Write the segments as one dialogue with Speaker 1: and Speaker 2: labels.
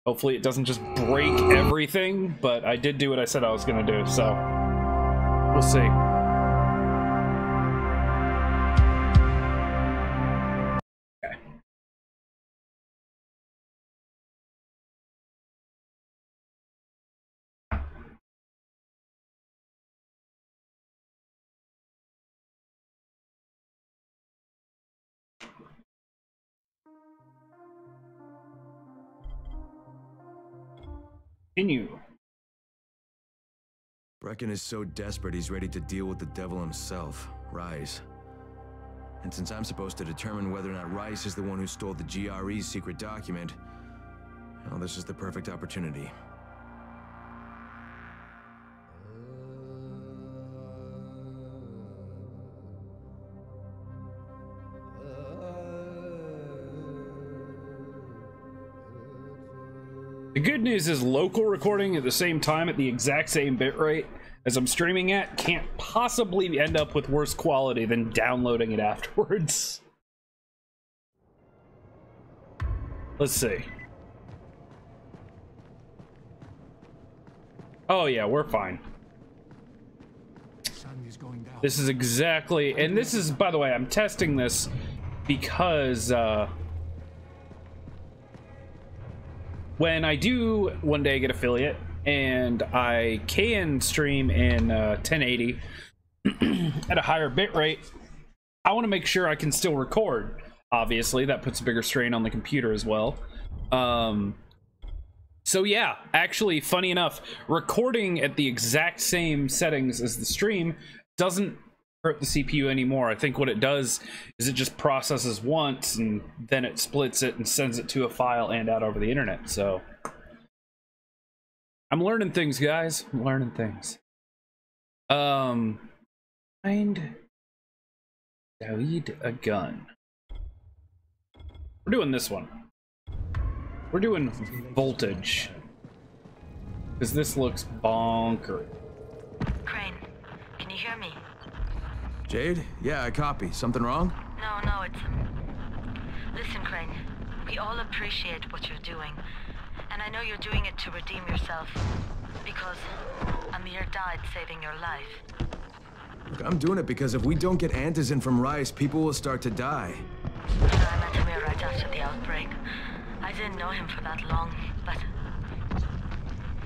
Speaker 1: Hopefully it doesn't just break everything, but I did do what I said I was gonna do, so we'll see. Okay. Continue.
Speaker 2: Brecken is so desperate he's ready to deal with the devil himself, Rise. And since I'm supposed to determine whether or not Rice is the one who stole the GRE's secret document, well, this is the perfect opportunity.
Speaker 1: The good news is local recording at the same time at the exact same bitrate as I'm streaming at can't possibly end up with worse quality than downloading it afterwards. Let's see. Oh yeah, we're fine. This is exactly, and this is, by the way, I'm testing this because when I do one day get affiliate and I can stream in 1080 at a higher bit rate, I want to make sure I can still record. Obviously, that puts a bigger strain on the computer as well. So yeah, actually, funny enough, recording at the exact same settings as the stream doesn't hurt the CPU anymore. I think what it does is it just processes once and then it splits it and sends it to a file and out over the internet. So I'm learning things, guys. I'm learning things. Find David a gun. We're doing this one. We're doing voltage. Because this looks bonker.
Speaker 3: Crane, can you hear me?
Speaker 2: Jade? Yeah, I copy. Something wrong?
Speaker 3: No, it's... Listen, Crane, we all appreciate what you're doing. And I know you're doing it to redeem yourself. Because Amir died saving your life.
Speaker 2: Look, I'm doing it because if we don't get Antizin from Rice, people will start to die.
Speaker 3: I met Amir right after the outbreak. I didn't know him for that long, but...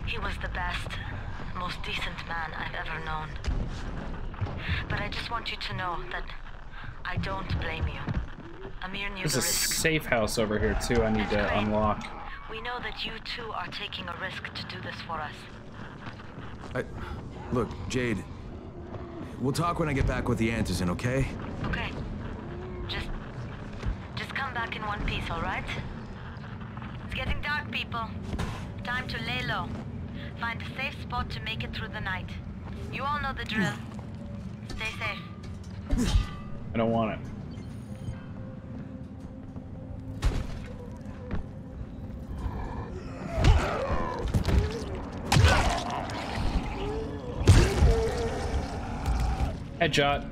Speaker 3: he was the best, most decent man I've ever known. But I just want you to know that I don't blame you. Amir knew
Speaker 1: There's
Speaker 3: the
Speaker 1: a
Speaker 3: risk.
Speaker 1: safe house over here too I need to unlock.
Speaker 3: We know that you two are taking a risk to do this for us.
Speaker 2: Look, Jade, we'll talk when I get back with the Antizin, okay?
Speaker 3: Okay. Just come back in one piece, all right? It's getting dark, people. Time to lay low. Find a safe spot to make it through the night. You all know the drill. Stay safe.
Speaker 1: I don't want it. Headshot.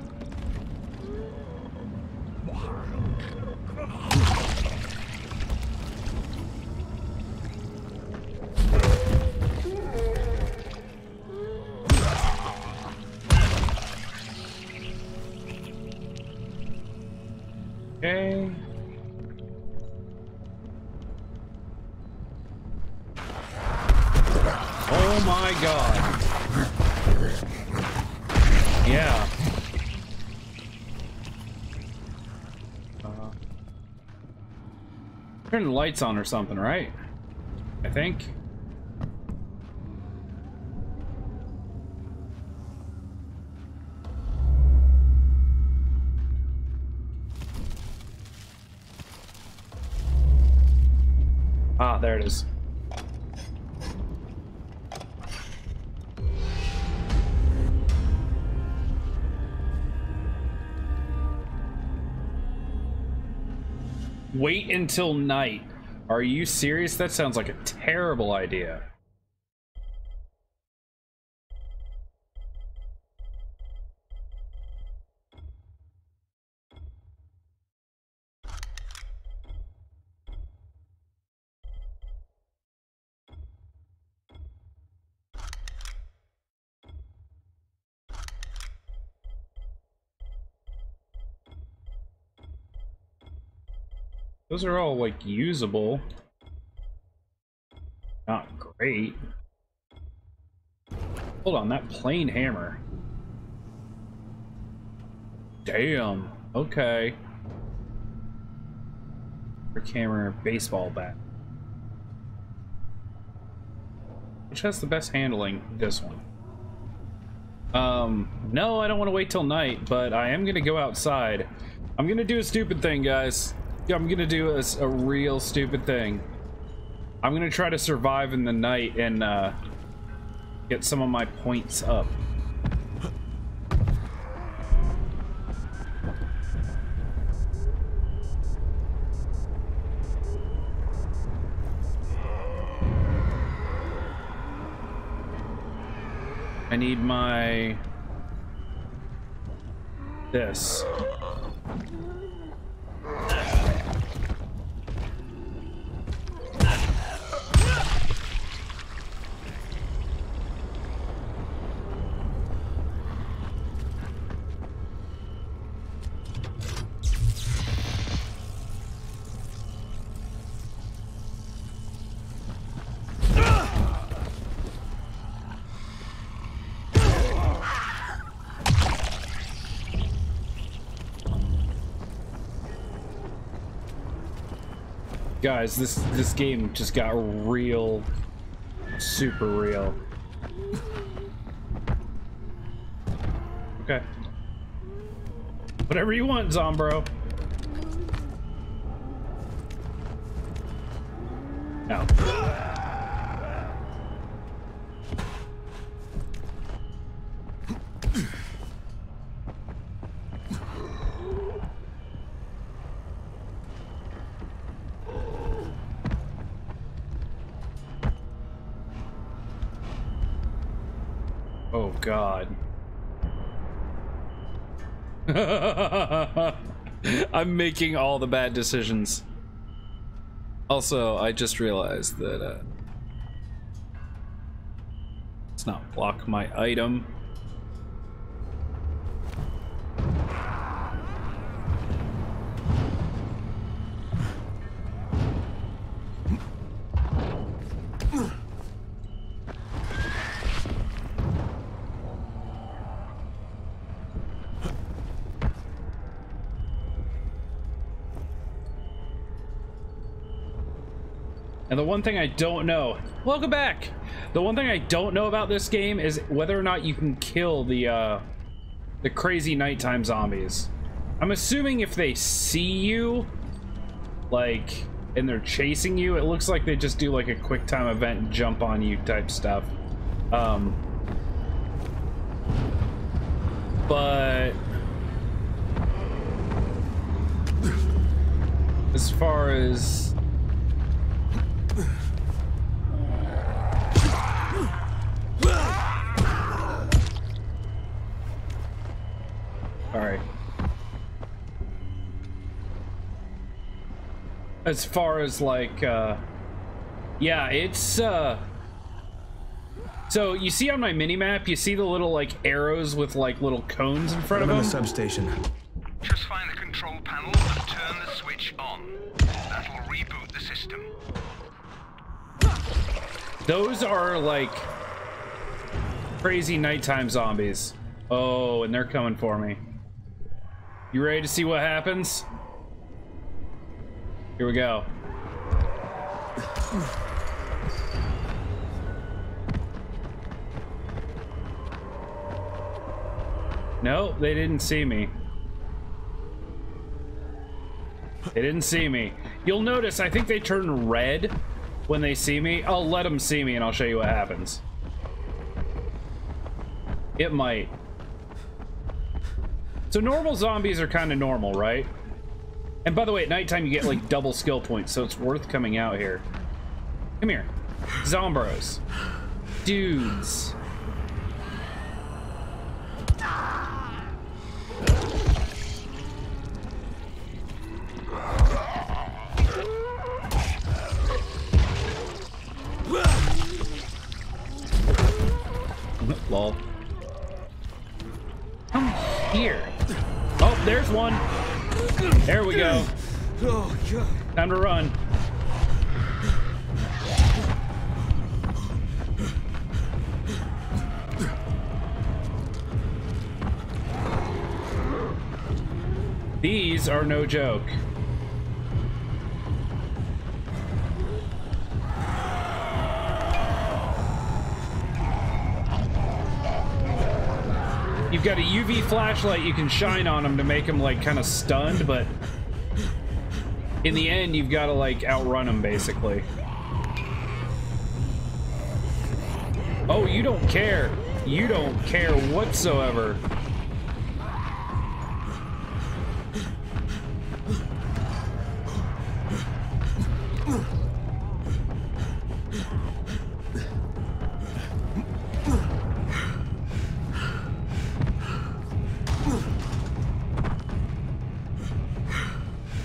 Speaker 1: Okay. Oh my god. Yeah. Turn the lights on or something, right? I think. Ah, there it is. Wait until night. Are you serious? That sounds like a terrible idea. Those are all, like, usable. Not great. Hold on, that plain hammer. Damn. Okay. Brick hammer, baseball bat. Which has the best handling? This one. No, I don't want to wait till night, but I am gonna go outside. I'm gonna do a stupid thing, guys. I'm gonna do a real stupid thing. I'm gonna try to survive in the night and get some of my points up. I need my... this. Guys, this game just got real, super real. Okay. Whatever you want, Zombro. No. Oh God. I'm making all the bad decisions. Also, I just realized that let's not block my item. And the one thing I don't know, welcome back. The one thing I don't know about this game is whether or not you can kill the crazy nighttime zombies. I'm assuming if they see you, like, and they're chasing you, it looks like they just do like a quick time event and jump on you type stuff. But as far as alright. As far as like, yeah, it's, so you see on my mini-map, you see the little like arrows with like little cones in front of them?
Speaker 2: I'm in the substation.
Speaker 4: Just find the control panel and turn the switch on. That'll reboot the system.
Speaker 1: Those are like crazy nighttime zombies. Oh, and they're coming for me. You ready to see what happens? Here we go. No, they didn't see me. They didn't see me. You'll notice, I think they turn red when they see me. I'll let them see me and I'll show you what happens. It might. So normal zombies are kind of normal, right? And by the way, at nighttime you get like double skill points, so it's worth coming out here. Come here. Zombros. Dudes. Lol. Come here. Oh, there's one. There we go.
Speaker 2: Oh, God.
Speaker 1: Time to run. These are no joke. You've got a UV flashlight you can shine on them to make them like kind of stunned, but in the end you've got to like outrun them basically. Oh, you don't care. You don't care whatsoever.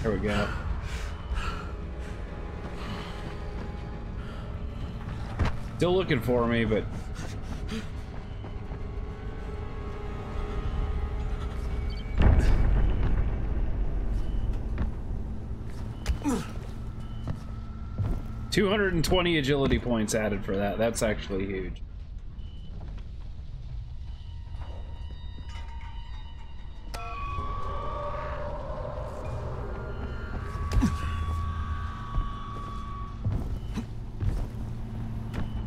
Speaker 1: There we go. Still looking for me, but $220 agility points added for that. That's actually huge.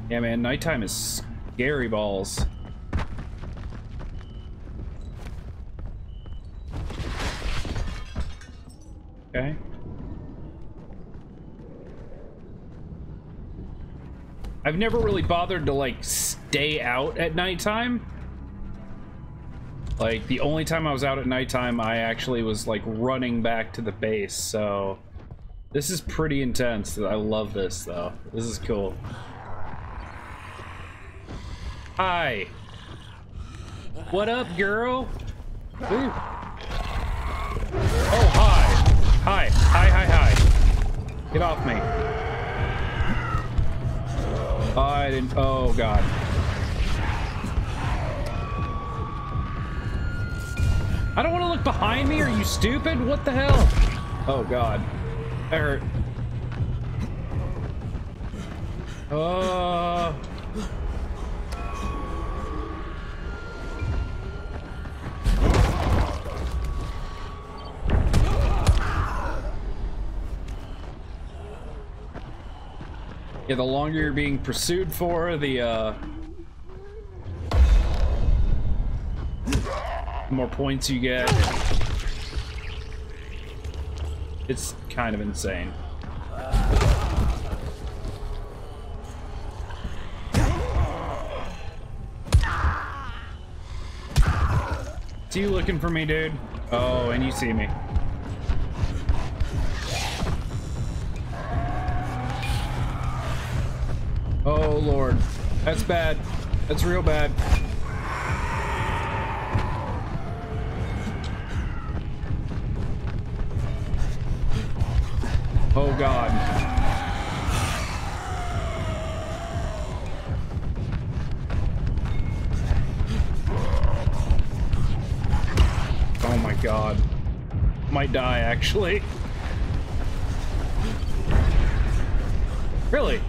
Speaker 1: Yeah, man, nighttime is scary balls. Okay. I've never really bothered to, like, stay out at nighttime. Like, the only time I was out at nighttime, I actually was, like, running back to the base, so... This is pretty intense. I love this, though. This is cool. Hi. What up, girl? Ooh. Oh, hi. Hi. Hi, hi, hi. Get off me. I didn't... Oh, God. I don't want to look behind me. Are you stupid? What the hell? Oh, God. That hurt. Yeah, the longer you're being pursued for, the more points you get. It's kind of insane. See you looking for me, dude? Oh, and you see me. Oh, Lord. That's bad. That's real bad. Oh, God. Oh, my God. Might die, actually. Really?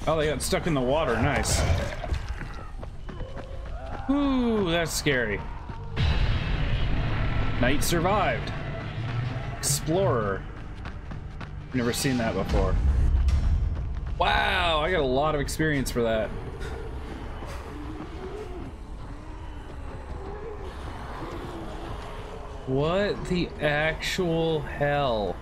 Speaker 1: Oh, they got stuck in the water. Nice. Ooh, that's scary. Knight survived. Explorer. Never seen that before. Wow, I got a lot of experience for that. What the actual hell?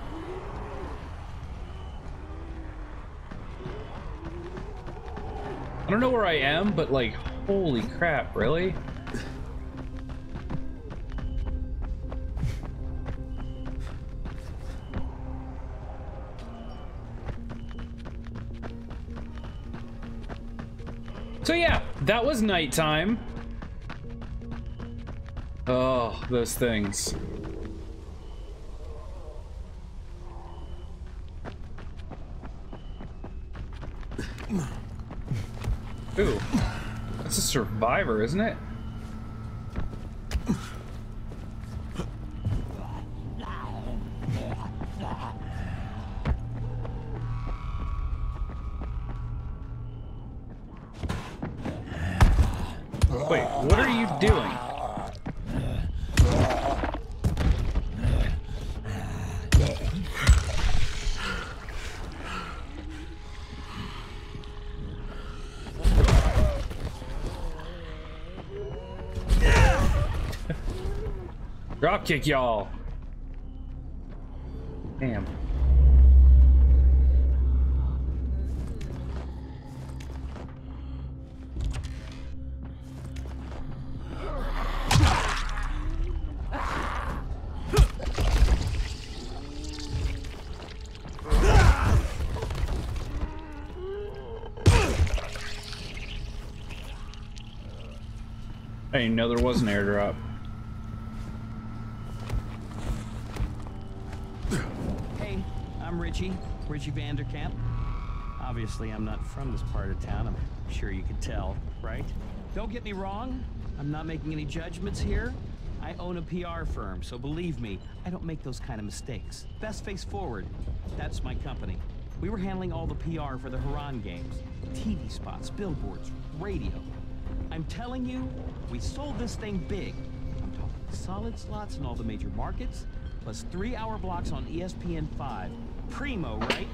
Speaker 1: I don't know where I am, but like, holy crap, really? So yeah, that was nighttime. Oh, those things. Ooh, that's a survivor, isn't it? doing? Drop kick y'all. Damn. I didn't know there was an airdrop.
Speaker 5: Hey, I'm Richie Vanderkamp. Obviously, I'm not from this part of town. I'm sure you can tell, right? Don't get me wrong. I'm not making any judgments here. I own a PR firm, so believe me, I don't make those kind of mistakes. Best Face Forward, that's my company. We were handling all the PR for the Haran games. TV spots, billboards, radio. I'm telling you, we sold this thing big. I'm talking solid slots in all the major markets, plus 3-hour blocks on ESPN5. Primo, right?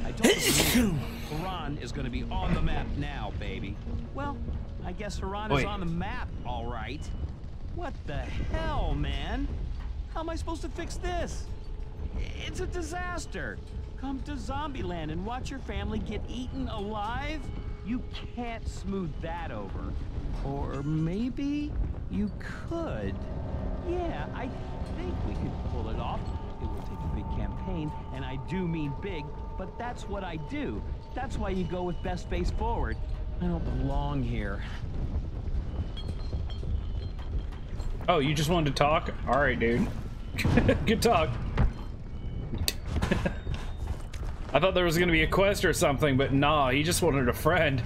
Speaker 5: I told you, Haran is going to be on the map now, baby. Well, I guess Haran is on the map, all right. What the hell, man? How am I supposed to fix this? It's a disaster. Come to Zombieland and watch your family get eaten alive? You can't smooth that over. Or maybe you could. Yeah, I think we could pull it off. It would take a big campaign, and I do mean big, but that's what I do. That's why you go with Best Face Forward. I don't belong here.
Speaker 1: Oh, you just wanted to talk? Alright, dude. Good talk. I thought there was gonna be a quest or something, but nah, he just wanted a friend.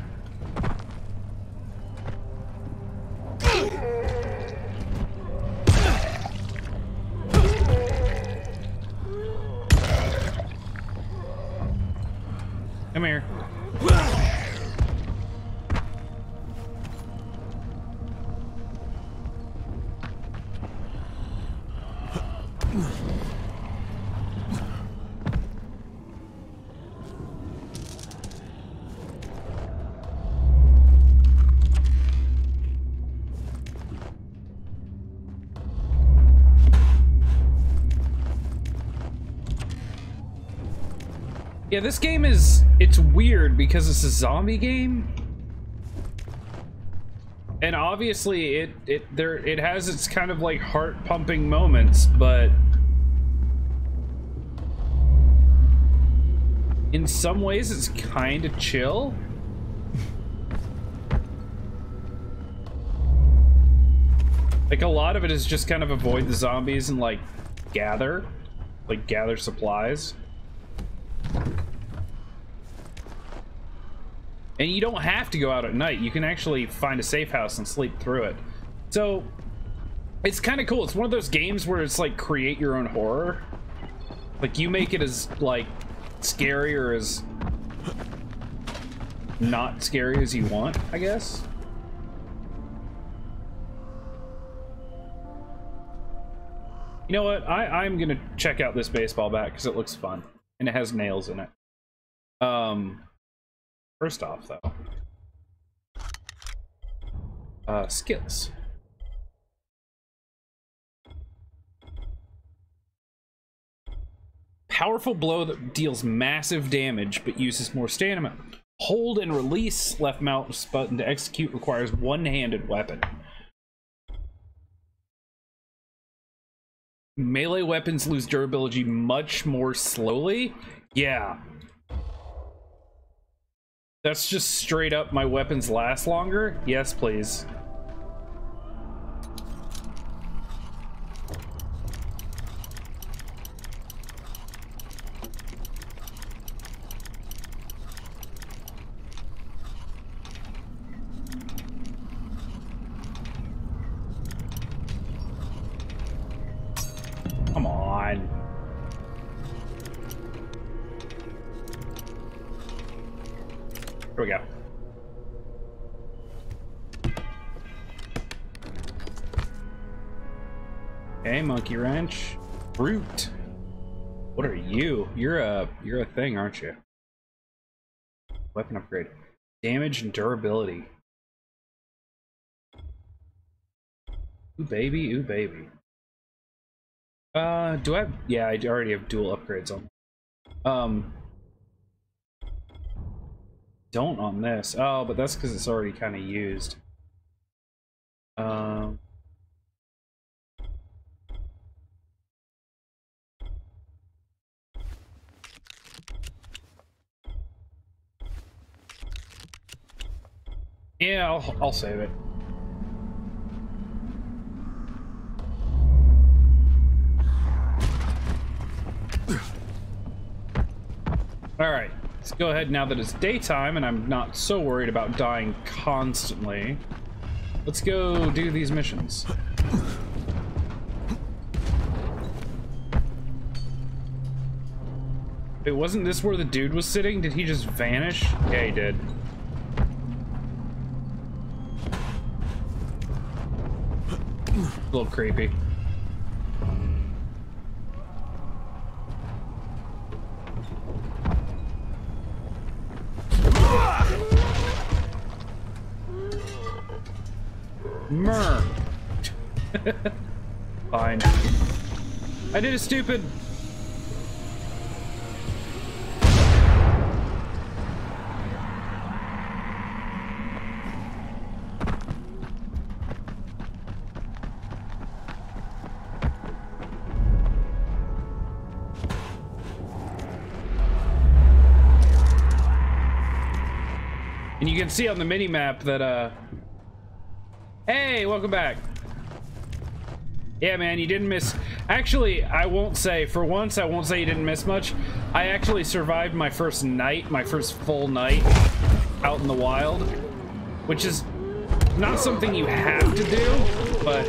Speaker 1: Come here. Yeah, this game it's weird because it's a zombie game. And obviously it has its kind of like heart-pumping moments, but in some ways it's kind of chill. Like a lot of it is just kind of avoid the zombies and like gather supplies. And you don't have to go out at night. You can actually find a safe house and sleep through it. So it's kind of cool. It's one of those games where it's like create your own horror. Like you make it as like scary or as not scary as you want, I guess. You know what? I'm gonna check out this baseball bat because it looks fun and it has nails in it. First off, though, skills. Powerful blow that deals massive damage but uses more stamina. Hold and release left mouse button to execute requires one-handed weapon. Melee weapons lose durability much more slowly. Yeah. That's just straight up my weapons last longer? Yes, please. Come on. Here we go. Okay, monkey wrench. Brute. What are you? You're a thing, aren't you? Weapon upgrade. Damage and durability. Ooh baby, ooh baby. Do I have, yeah, I already have dual upgrades on. Don't on this. Oh, but that's because it's already kind of used. Yeah, I'll save it. All right, let's go ahead now that it's daytime and I'm not so worried about dying constantly. Let's go do these missions. Wait, wasn't this where the dude was sitting? Did he just vanish? Yeah, he did. A little creepy. Mer. Fine. I did a stupid. And you can see on the mini map that hey, welcome back. Yeah, man, you didn't miss. Actually, I won't say, for once, I won't say you didn't miss much. I actually survived my first night, my first full night out in the wild, which is not something you have to do, but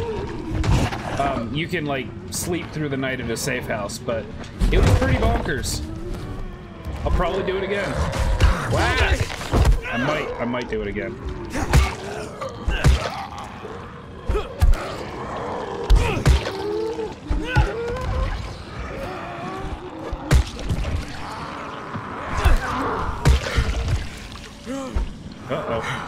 Speaker 1: you can, like, sleep through the night at a safe house, but it was pretty bonkers. I'll probably do it again. Whack! I might do it again. Uh-oh.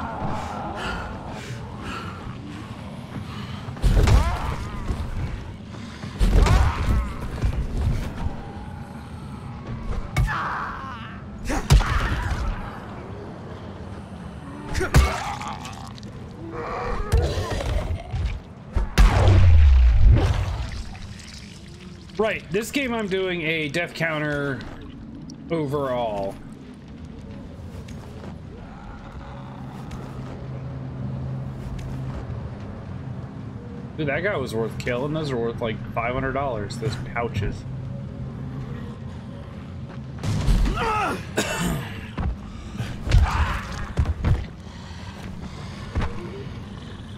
Speaker 1: Right, this game I'm doing a death counter overall. Dude, that guy was worth killing. Those are worth like $500, those pouches.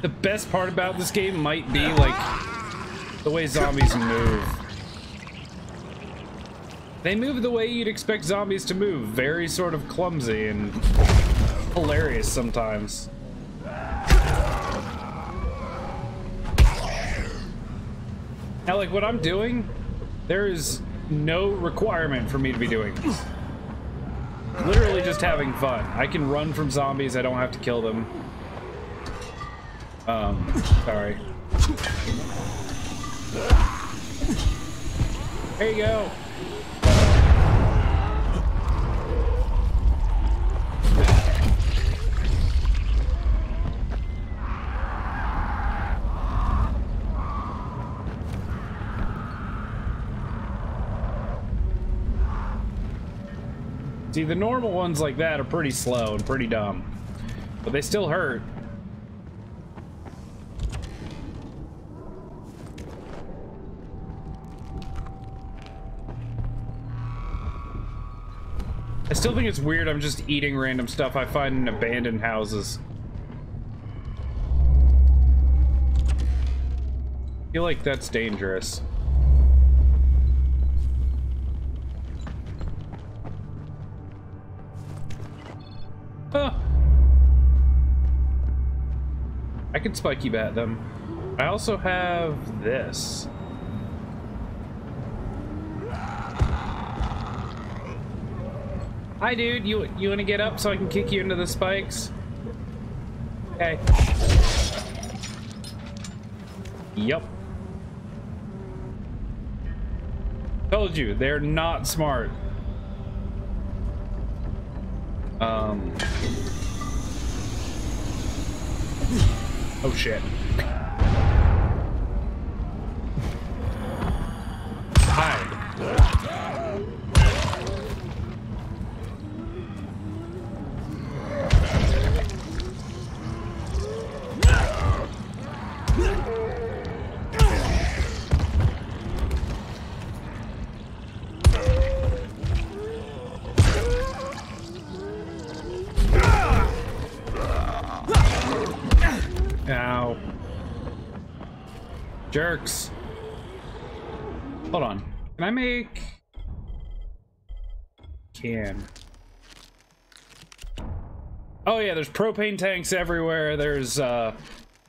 Speaker 1: The best part about this game might be like the way zombies move. They move the way you'd expect zombies to move. Very sort of clumsy and hilarious sometimes. Now, like, what I'm doing, there is no requirement for me to be doing this. Literally just having fun. I can run from zombies, I don't have to kill them. Sorry. There you go. See, the normal ones like that are pretty slow and pretty dumb, but they still hurt. I still think it's weird I'm just eating random stuff I find in abandoned houses. I feel like that's dangerous. Huh. I can spiky bat them. I also have this. Hi, dude. You want to get up so I can kick you into the spikes? Okay. Yep. Told you, they're not smart. Oh shit. Hi. Ow. Jerks. Hold on. Can I make... Can. Oh yeah, there's propane tanks everywhere. There's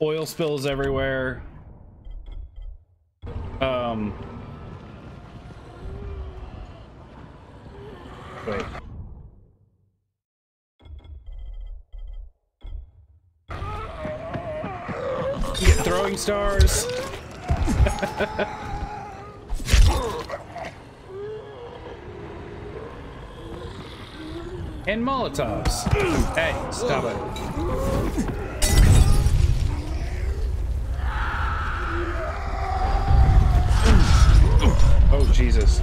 Speaker 1: oil spills everywhere. Wait. You get throwing stars. And Molotovs. Hey, stop it. Oh, Jesus.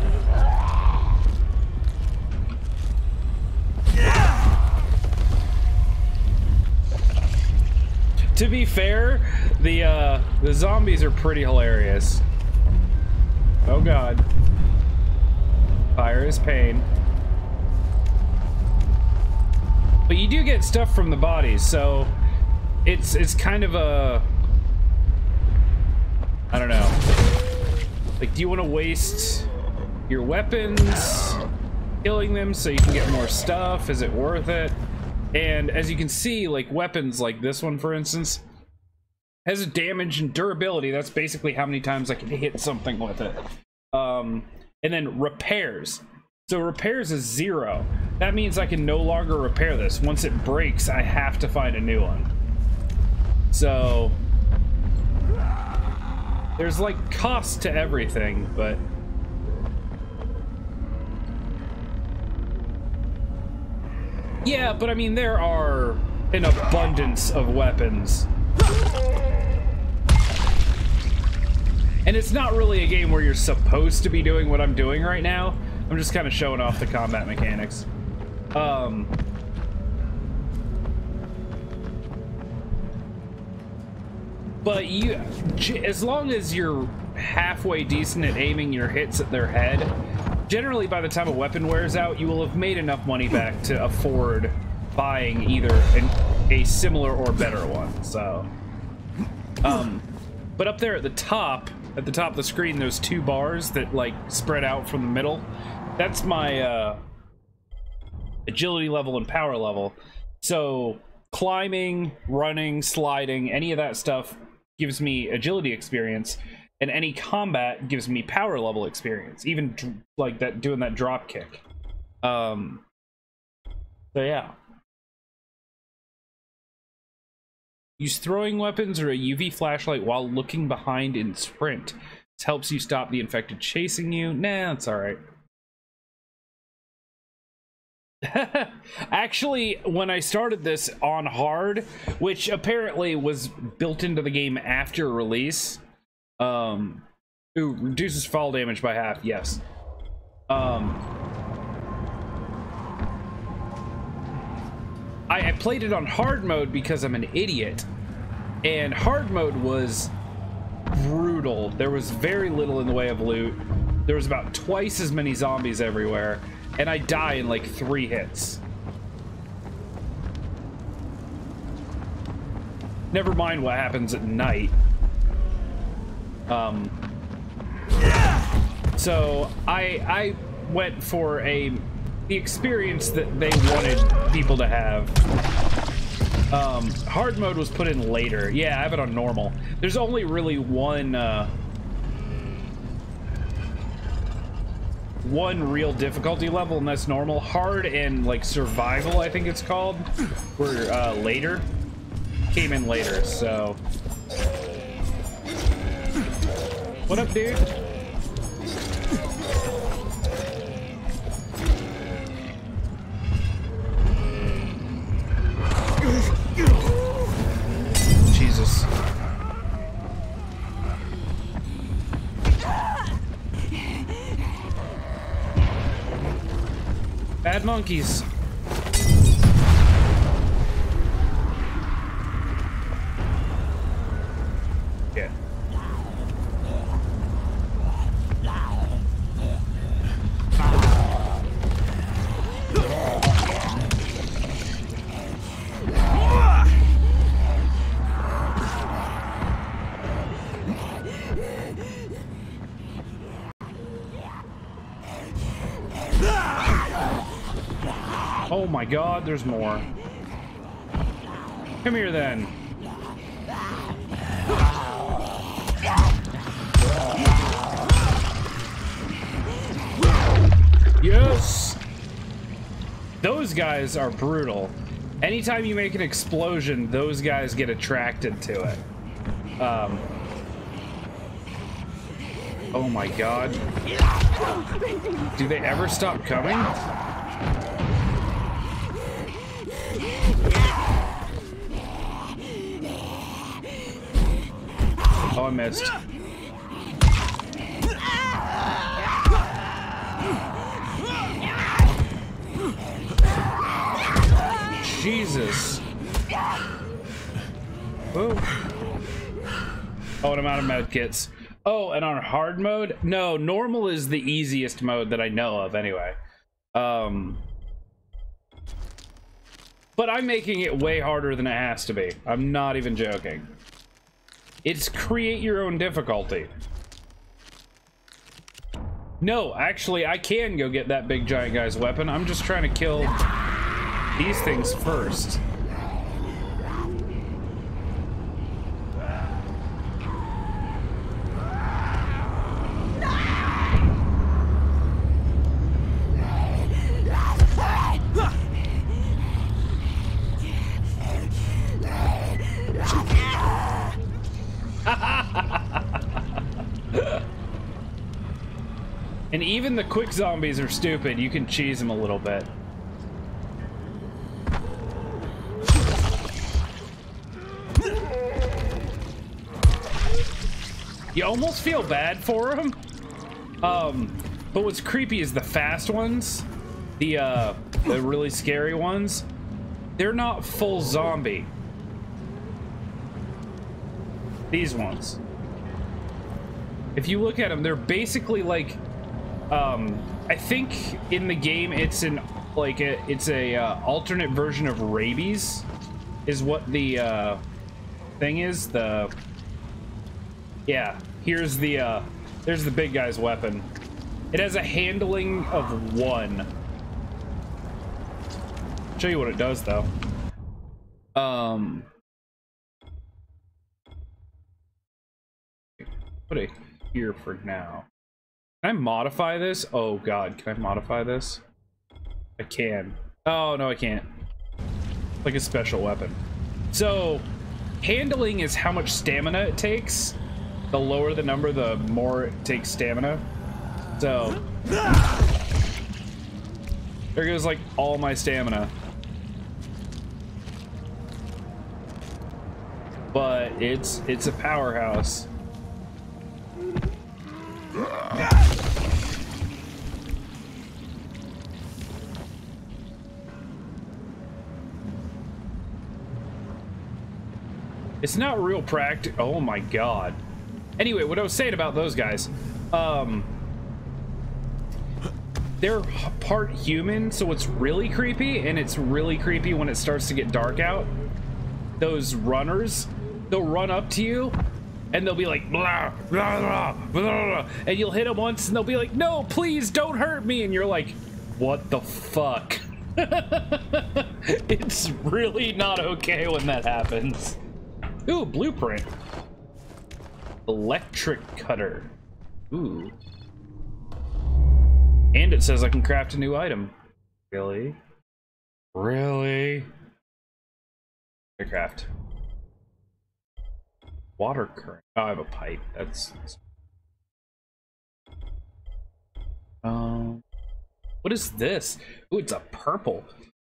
Speaker 1: To be fair, the zombies are pretty hilarious. Oh God. Fire is pain. But you do get stuff from the bodies, so it's kind of a, I don't know. Like, do you want to waste your weapons killing them so you can get more stuff? Is it worth it? And as you can see, like weapons like this one, for instance, has a damage and durability. That's basically how many times I can hit something with it. And then repairs. So repairs is 0. That means I can no longer repair this. Once it breaks, I have to find a new one. So there's like cost to everything, but yeah, but I mean, there are an abundance of weapons. And it's not really a game where you're supposed to be doing what I'm doing right now. I'm just kind of showing off the combat mechanics. But you, as long as you're halfway decent at aiming your hits at their head, generally by the time a weapon wears out, you will have made enough money back to afford buying either a similar or better one. So, but up there at the top of the screen, there's 2 bars that like spread out from the middle. That's my agility level and power level. So climbing, running, sliding, any of that stuff gives me agility experience, and any combat gives me power level experience, even like that, doing that drop kick. So yeah. Use throwing weapons or a UV flashlight while looking behind in sprint. This helps you stop the infected chasing you. Nah, it's alright. Actually, when I started this on hard, which apparently was built into the game after release, ooh, reduces fall damage by half, yes. I played it on hard mode because I'm an idiot, and hard mode was brutal. There was very little in the way of loot. There was about twice as many zombies everywhere, and I die in like 3 hits. Never mind what happens at night. So I went for the experience that they wanted people to have. Hard mode was put in later. Yeah, I have it on normal. There's only really one one real difficulty level, and that's normal. Hard and like survival, I think it's called, were later. Came in later, so. What up, dude? Jesus. Bad monkeys. Yeah. Oh my god, there's more. Come here then. Yes! Those guys are brutal. Anytime you make an explosion, those guys get attracted to it. Oh my god. Do they ever stop coming? Oh, I missed. Jesus. Oh. Oh, and I'm out of medkits. Oh, and on hard mode? No, normal is the easiest mode that I know of anyway. But I'm making it way harder than it has to be. I'm not even joking. It's create your own difficulty. No, actually, I can go get that big giant guy's weapon. I'm just trying to kill these things first. And even the quick zombies are stupid. You can cheese them a little bit. You almost feel bad for them. But what's creepy is the fast ones, the really scary ones. They're not full zombie. These ones. If you look at them, they're basically like, I think in the game it's an it's a alternate version of rabies, is what the thing is. Yeah, here's there's the big guy's weapon. It has a handling of 1. I'll show you what it does though. Put it here for now. Can I modify this? Oh god, can I modify this? I can. Oh no, I can't. Like a special weapon. So handling is how much stamina it takes. The lower the number, the more it takes stamina. So there goes like all my stamina. But it's a powerhouse. It's not real practical. Oh my god. Anyway, what I was saying about those guys, they're part human, so it's really creepy, and it's really creepy when it starts to get dark out. Those runners, they'll run up to you and they'll be like blah, blah, blah, blah, blah, and you'll hit them once and they'll be like, no, please don't hurt me, and you're like, what the fuck? It's really not okay when that happens. Ooh, blueprint. Electric cutter. Ooh. And it says I can craft a new item. Really? Really? I craft. Water current. Oh, I have a pipe. That's... What is this? Ooh, it's a purple.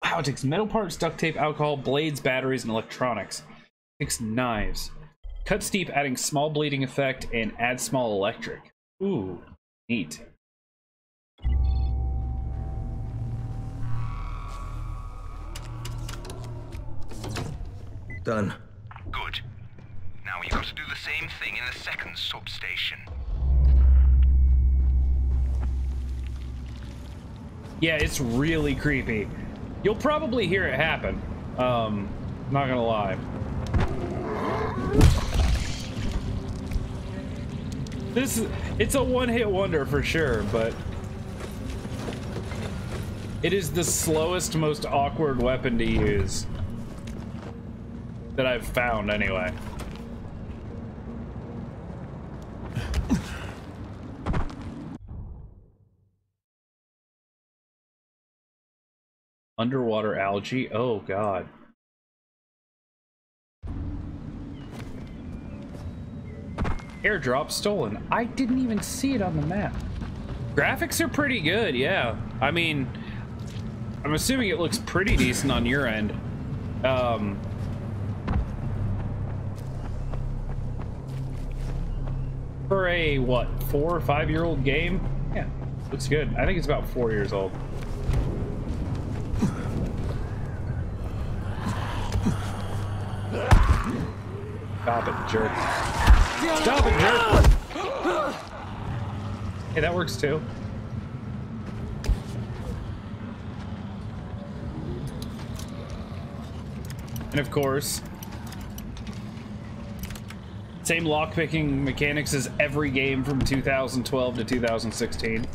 Speaker 1: Wow, it takes metal parts, duct tape, alcohol, blades, batteries, and electronics. It takes knives. Cut steep, adding small bleeding effect, and add small electric. Ooh, neat.
Speaker 2: Done.
Speaker 4: Good. Now you've got to do the same thing in the second substation.
Speaker 1: Yeah, it's really creepy. You'll probably hear it happen. Not gonna lie. It's a one-hit wonder for sure, but it is the slowest, most awkward weapon to use that I've found anyway. Underwater algae. Oh god. Airdrop stolen. I didn't even see it on the map. Graphics are pretty good, yeah. I mean, I'm assuming it looks pretty decent on your end. For a, what, 4 or 5 year old game? Yeah, looks good. I think it's about 4 years old. Stop it, jerk. Stop it, jerk! Hey, that works too. And of course, same lockpicking mechanics as every game from 2012 to 2016.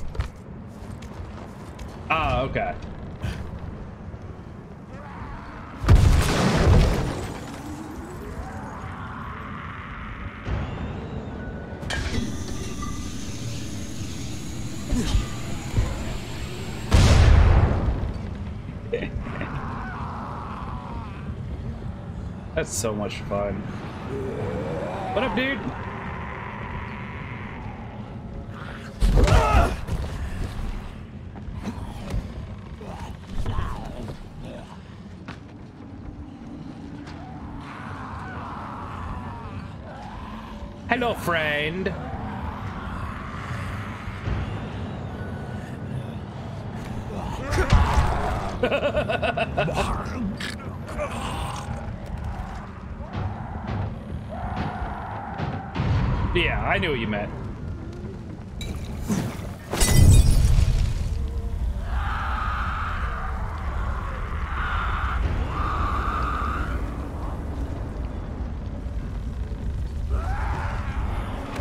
Speaker 1: Ah, okay. That's so much fun. What up, dude? Hello, friend. Yeah, I knew what you meant.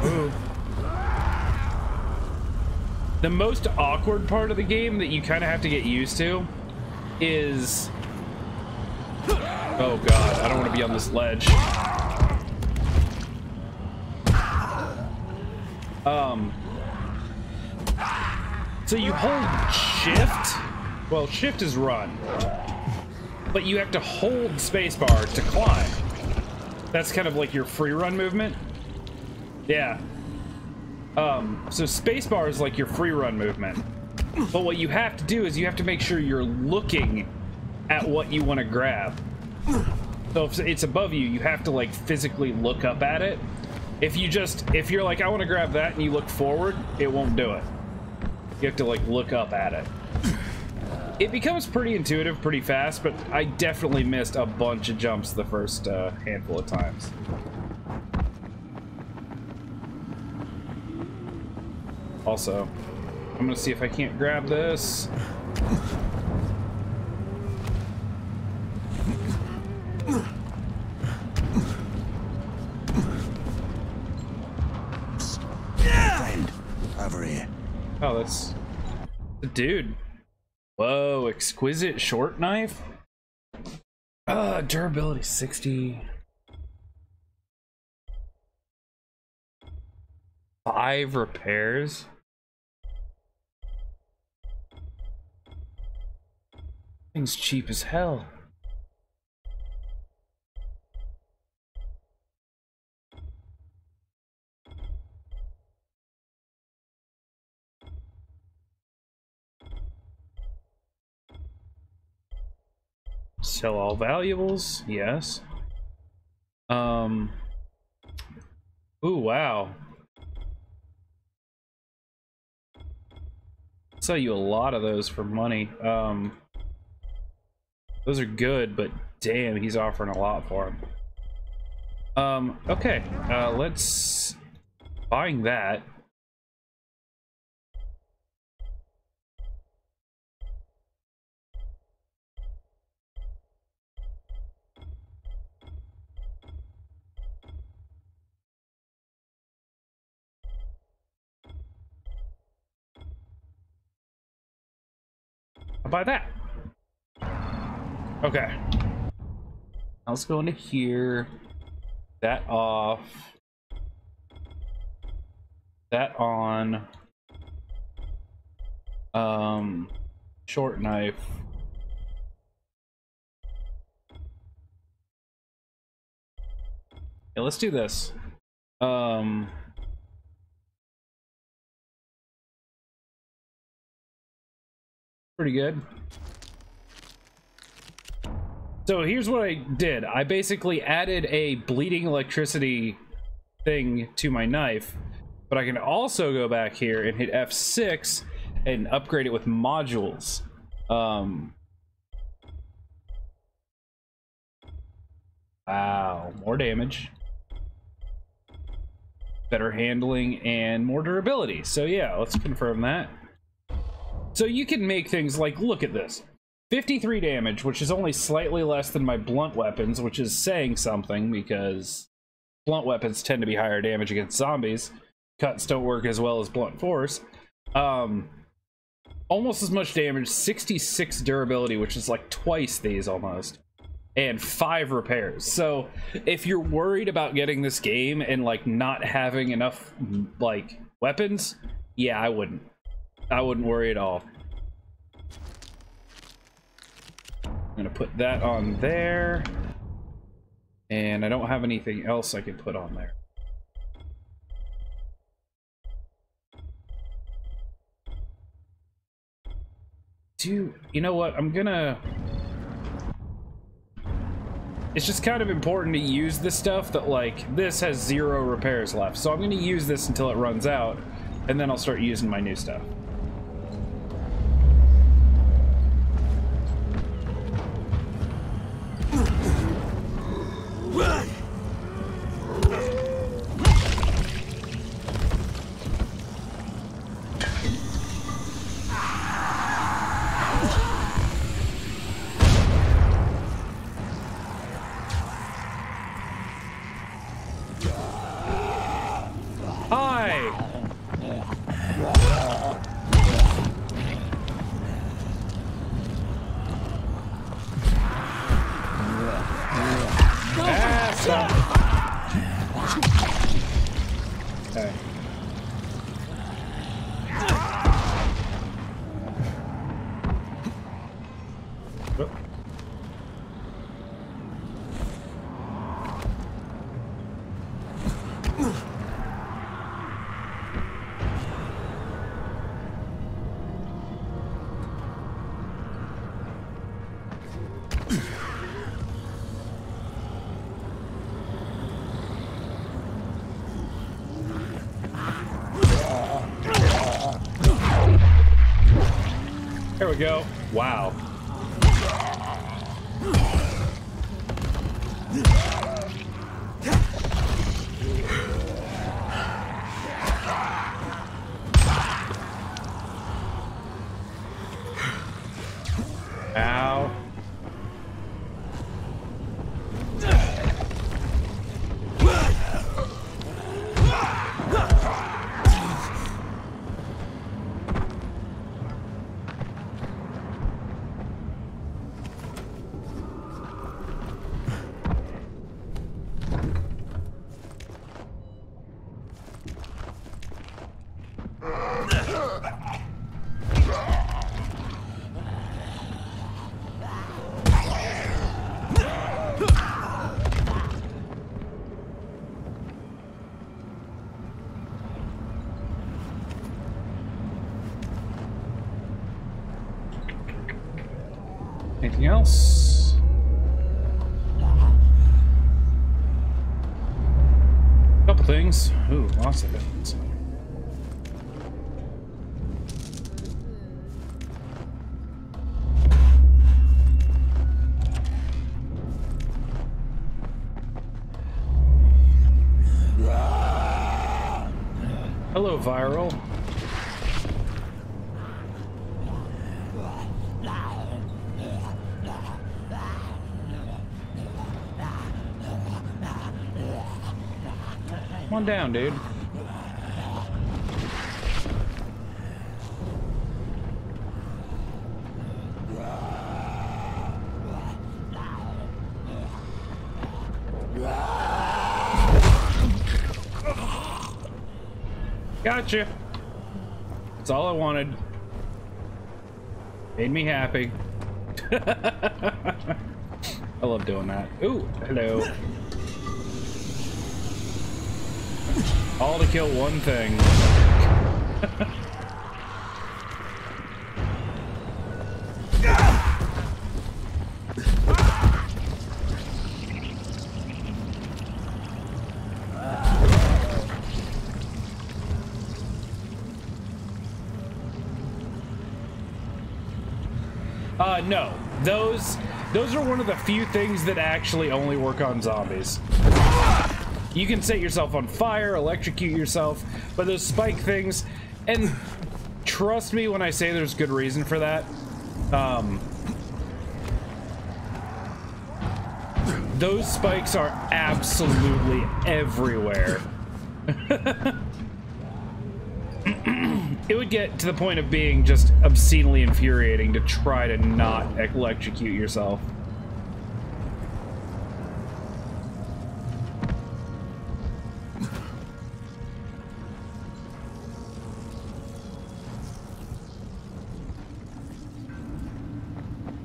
Speaker 1: Ooh. The most awkward part of the game that you kind of have to get used to is... Oh god, I don't want to be on this ledge. So you hold shift. Well, shift is run, but you have to hold spacebar to climb. That's kind of like your free run movement. Yeah. So spacebar is like your free run movement, but what you have to do is you have to make sure you're looking at what you want to grab. So if it's above you, you have to like physically look up at it. If you're like, I want to grab that, and you look forward, it won't do it. You have to like look up at it. It becomes pretty intuitive pretty fast, but I definitely missed a bunch of jumps the first handful of times. Also, I'm gonna see if I can't grab this.
Speaker 2: Over here.
Speaker 1: Oh, that's the dude. Whoa, exquisite short knife. Durability 60. 5 repairs. Thing's cheap as hell. Sell all valuables, yes. Ooh, wow. Sell you a lot of those for money. Those are good, but damn, he's offering a lot for them. Okay, let's buying that. I'll buy that. Okay. Let's go into here. That off. That on. Short knife. Yeah, let's do this. Pretty good. So here's what I did. I basically added a bleeding electricity thing to my knife, but I can also go back here and hit F6 and upgrade it with modules. Wow, more damage, better handling, and more durability. So yeah, let's confirm that. So you can make things like, look at this. 53 damage, which is only slightly less than my blunt weapons, which is saying something because blunt weapons tend to be higher damage against zombies. Cuts don't work as well as blunt force. Almost as much damage, 66 durability, which is like twice these almost, and 5 repairs. So if you're worried about getting this game and like not having enough like weapons, yeah, I wouldn't worry at all. I'm gonna put that on there, and I don't have anything else I can put on there. You know what? It's just kind of important to use this stuff that, like, this has 0 repairs left. So I'm gonna use this until it runs out, and then I'll start using my new stuff. There we go. Wow. Ow. Anything else? Couple things. Ooh, lots of things. Hello, Viral. Come on down, dude. Gotcha. That's all I wanted. Made me happy. I love doing that. Ooh, hello. All to kill one thing. No. Those are one of the few things that actually only work on zombies. You can set yourself on fire, electrocute yourself, but those spike things, and trust me when I say there's good reason for that, those spikes are absolutely everywhere. It would get to the point of being just obscenely infuriating to try to not electrocute yourself.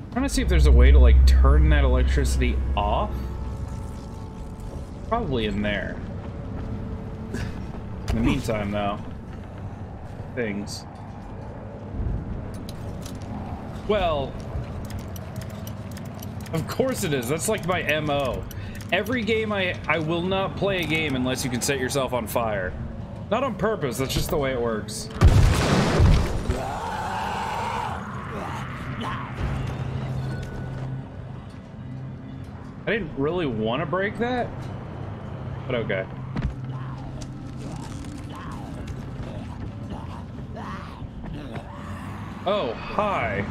Speaker 1: I'm trying to see if there's a way to like turn that electricity off. Probably in there. In the meantime, though, things. Well, of course it is. That's like my MO. Every game I will not play a game unless you can set yourself on fire. Not on purpose, that's just the way it works. I didn't really want to break that, but okay. Oh, hi.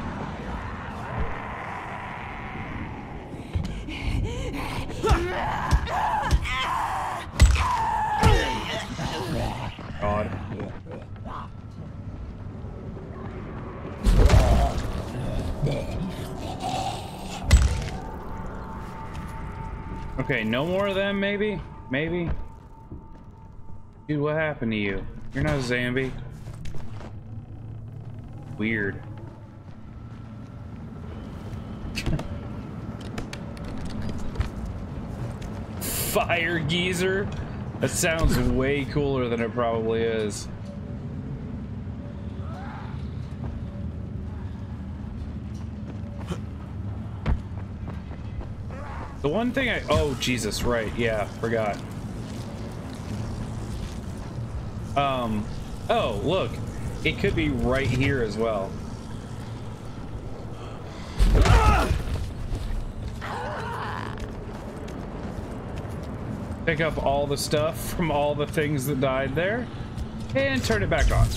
Speaker 1: God. Okay, no more of them, maybe? Maybe? Dude, what happened to you? You're not a zombie. Weird. Fire geezer? That sounds way cooler than it probably is. The one thing oh, Jesus, right, yeah, forgot. Oh, look, it could be right here as well. Pick up all the stuff from all the things that died there, and turn it back on.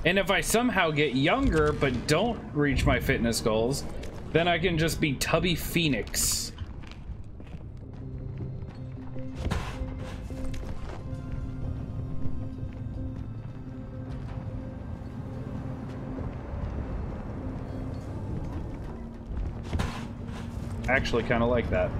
Speaker 1: And if I somehow get younger but don't reach my fitness goals, then I can just be Tubby Phoenix. Actually kind of like that.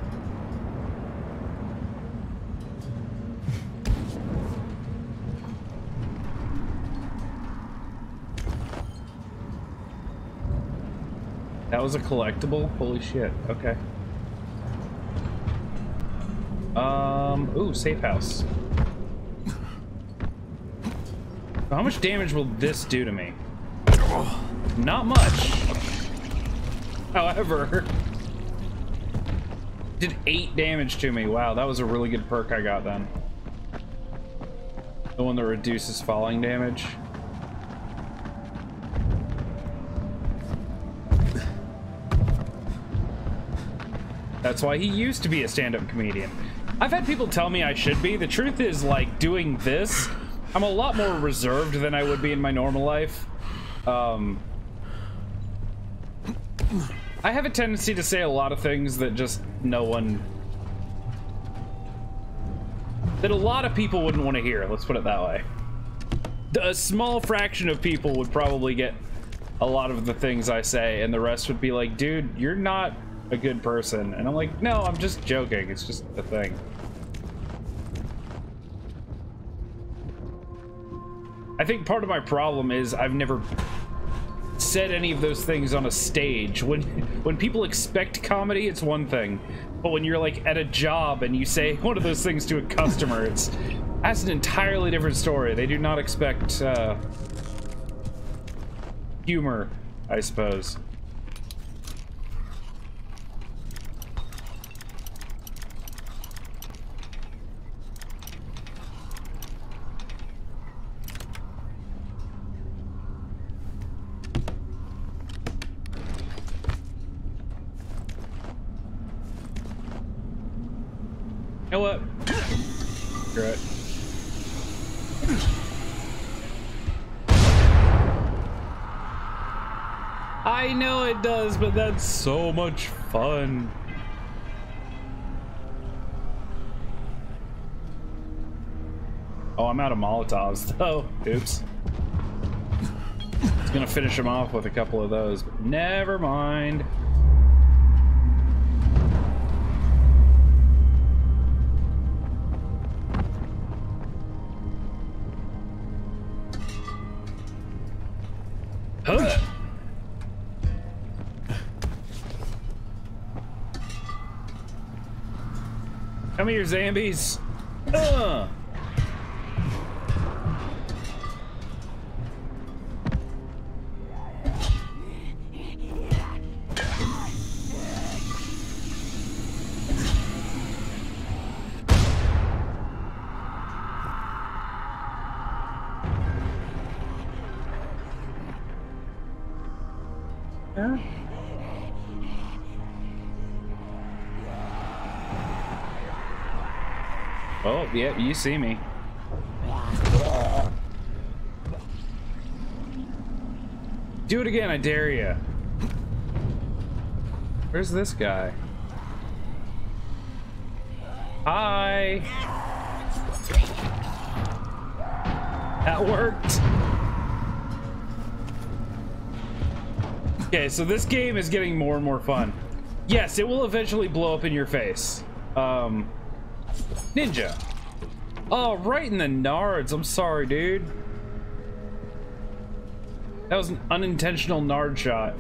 Speaker 1: That was a collectible? Holy shit. Okay. Ooh, safe house. How much damage will this do to me? Not much. However, did 8 damage to me. Wow, that was a really good perk I got then. The one that reduces falling damage. That's why he used to be a stand-up comedian. I've had people tell me I should be. The truth is, like, doing this, I'm a lot more reserved than I would be in my normal life. I have a tendency to say a lot of things that just no one... that a lot of people wouldn't want to hear, let's put it that way. A small fraction of people would probably get a lot of the things I say, and the rest would be like, dude, you're not a good person. And I'm like, no, I'm just joking. It's just a thing. I think part of my problem is I've never said any of those things on a stage. When people expect comedy, it's one thing. But when you're like at a job and you say one of those things to a customer, that's an entirely different story. They do not expect humor, I suppose. You know what? Screw it. I know it does, but that's so much fun. Oh, I'm out of Molotovs, though. Oops. I was gonna finish him off with a couple of those, but never mind. Huh. Come here, zombies. Oh, yeah, you see me. Do it again, I dare you. Where's this guy? Hi. That worked. Okay, so this game is getting more and more fun. Yes, it will eventually blow up in your face. Ninja. Oh, right in the nards. I'm sorry, dude. That was an unintentional nard shot.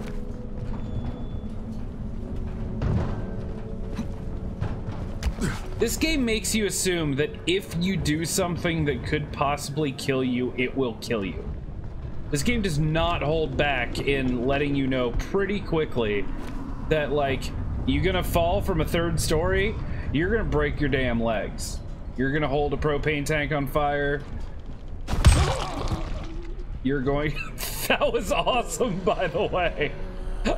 Speaker 1: This game makes you assume that if you do something that could possibly kill you, it will kill you. This game does not hold back in letting you know pretty quickly that, like, you're gonna fall from a 3rd story, you're gonna break your damn legs. You're gonna hold a propane tank on fire. You're going... That was awesome, by the way.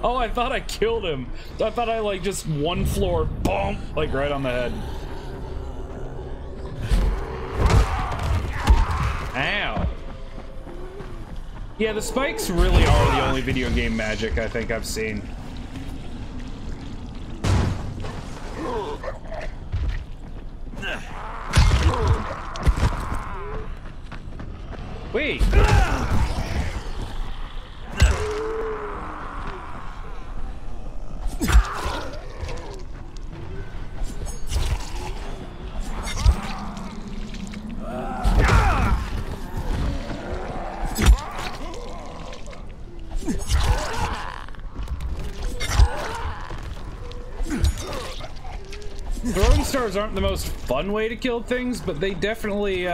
Speaker 1: Oh, I thought I killed him. I thought I, like, just one floor, boom, like right on the head. Ow. Yeah, the spikes really are the only video game magic I think I've seen. Wait. Throwing stars aren't the most fun way to kill things, but they definitely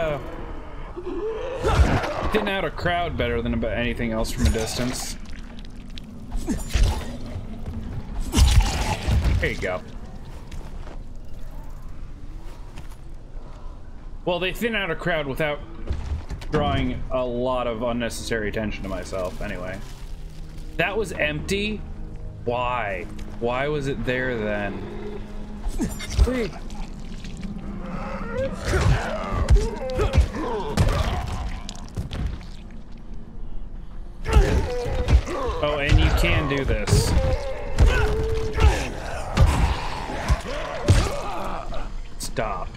Speaker 1: thin out a crowd better than about anything else from a distance. There you go. Well, they thin out a crowd without drawing a lot of unnecessary attention to myself, anyway. That was empty? Why? Why was it there then? Wait. Oh, and you can do this. Stop.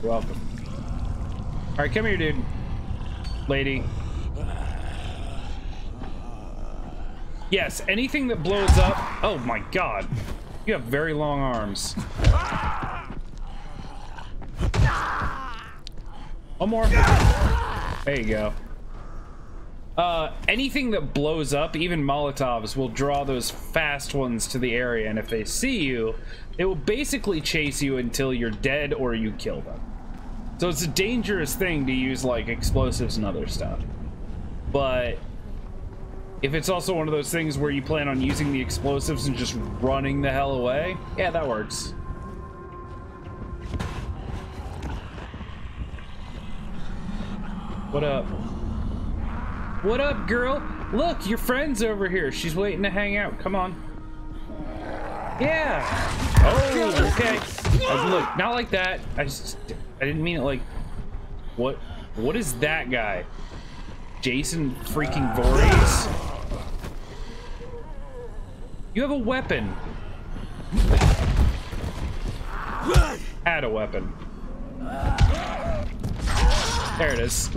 Speaker 1: You're welcome. All right, come here, dude. Lady. Yes, anything that blows up. Oh my god. You have very long arms. One more. There you go. Anything that blows up, even Molotovs, will draw those fast ones to the area, and if they see you, they will basically chase you until you're dead or you kill them. So it's a dangerous thing to use, like, explosives and other stuff. But if it's also one of those things where you plan on using the explosives and just running the hell away, yeah, that works. What up? What up, girl? Look, your friend's over here. She's waiting to hang out. Come on. Yeah. Oh, okay. Look, not like that. I didn't mean it like... What is that guy? Jason freaking Voorhees? You have a weapon. Had a weapon. There it is.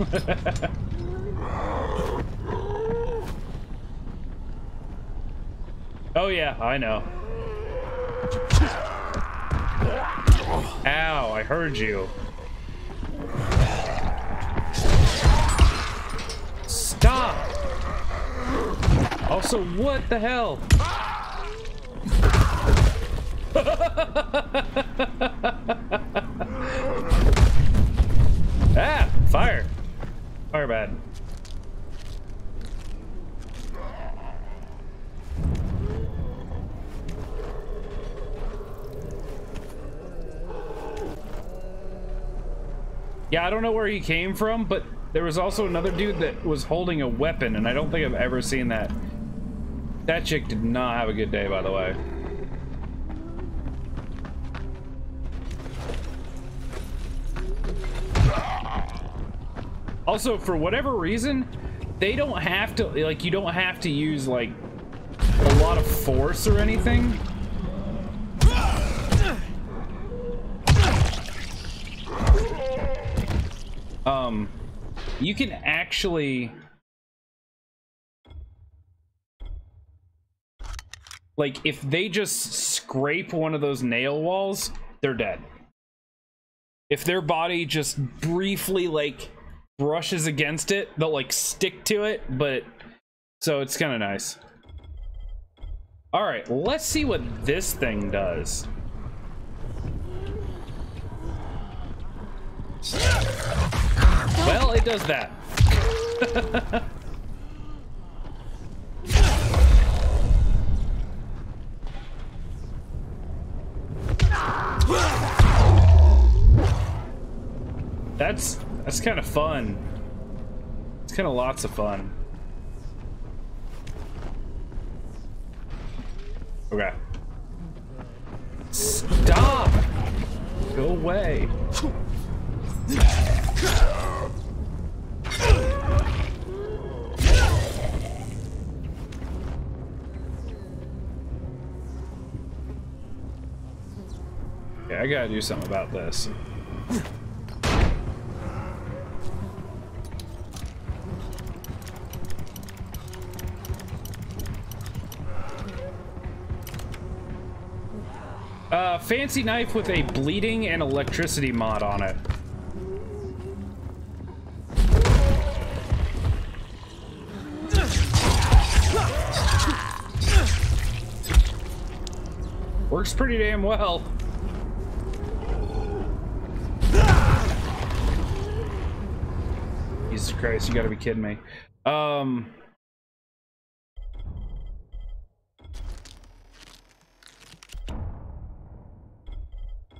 Speaker 1: Oh yeah, I know. Ow, I heard you. Stop! Also, what the hell? Ah, fire. Fire bad. Yeah, I don't know where he came from, but there was also another dude that was holding a weapon, and I don't think I've ever seen that. That chick did not have a good day, by the way. Also, for whatever reason, they don't have to, like, you don't have to use, like, a lot of force or anything. You can actually, like, if they just scrape one of those nail walls, they're dead. If their body just briefly, like, brushes against it, they'll, like, stick to it, but, so it's kind of nice. Alright, let's see what this thing does. Well, it does that. That's kind of fun. It's kind of lots of fun. Okay. Stop! Go away. Yeah, I gotta do something about this. Fancy knife with a bleeding and electricity mod on it. Works pretty damn well. Jesus Christ, you gotta be kidding me.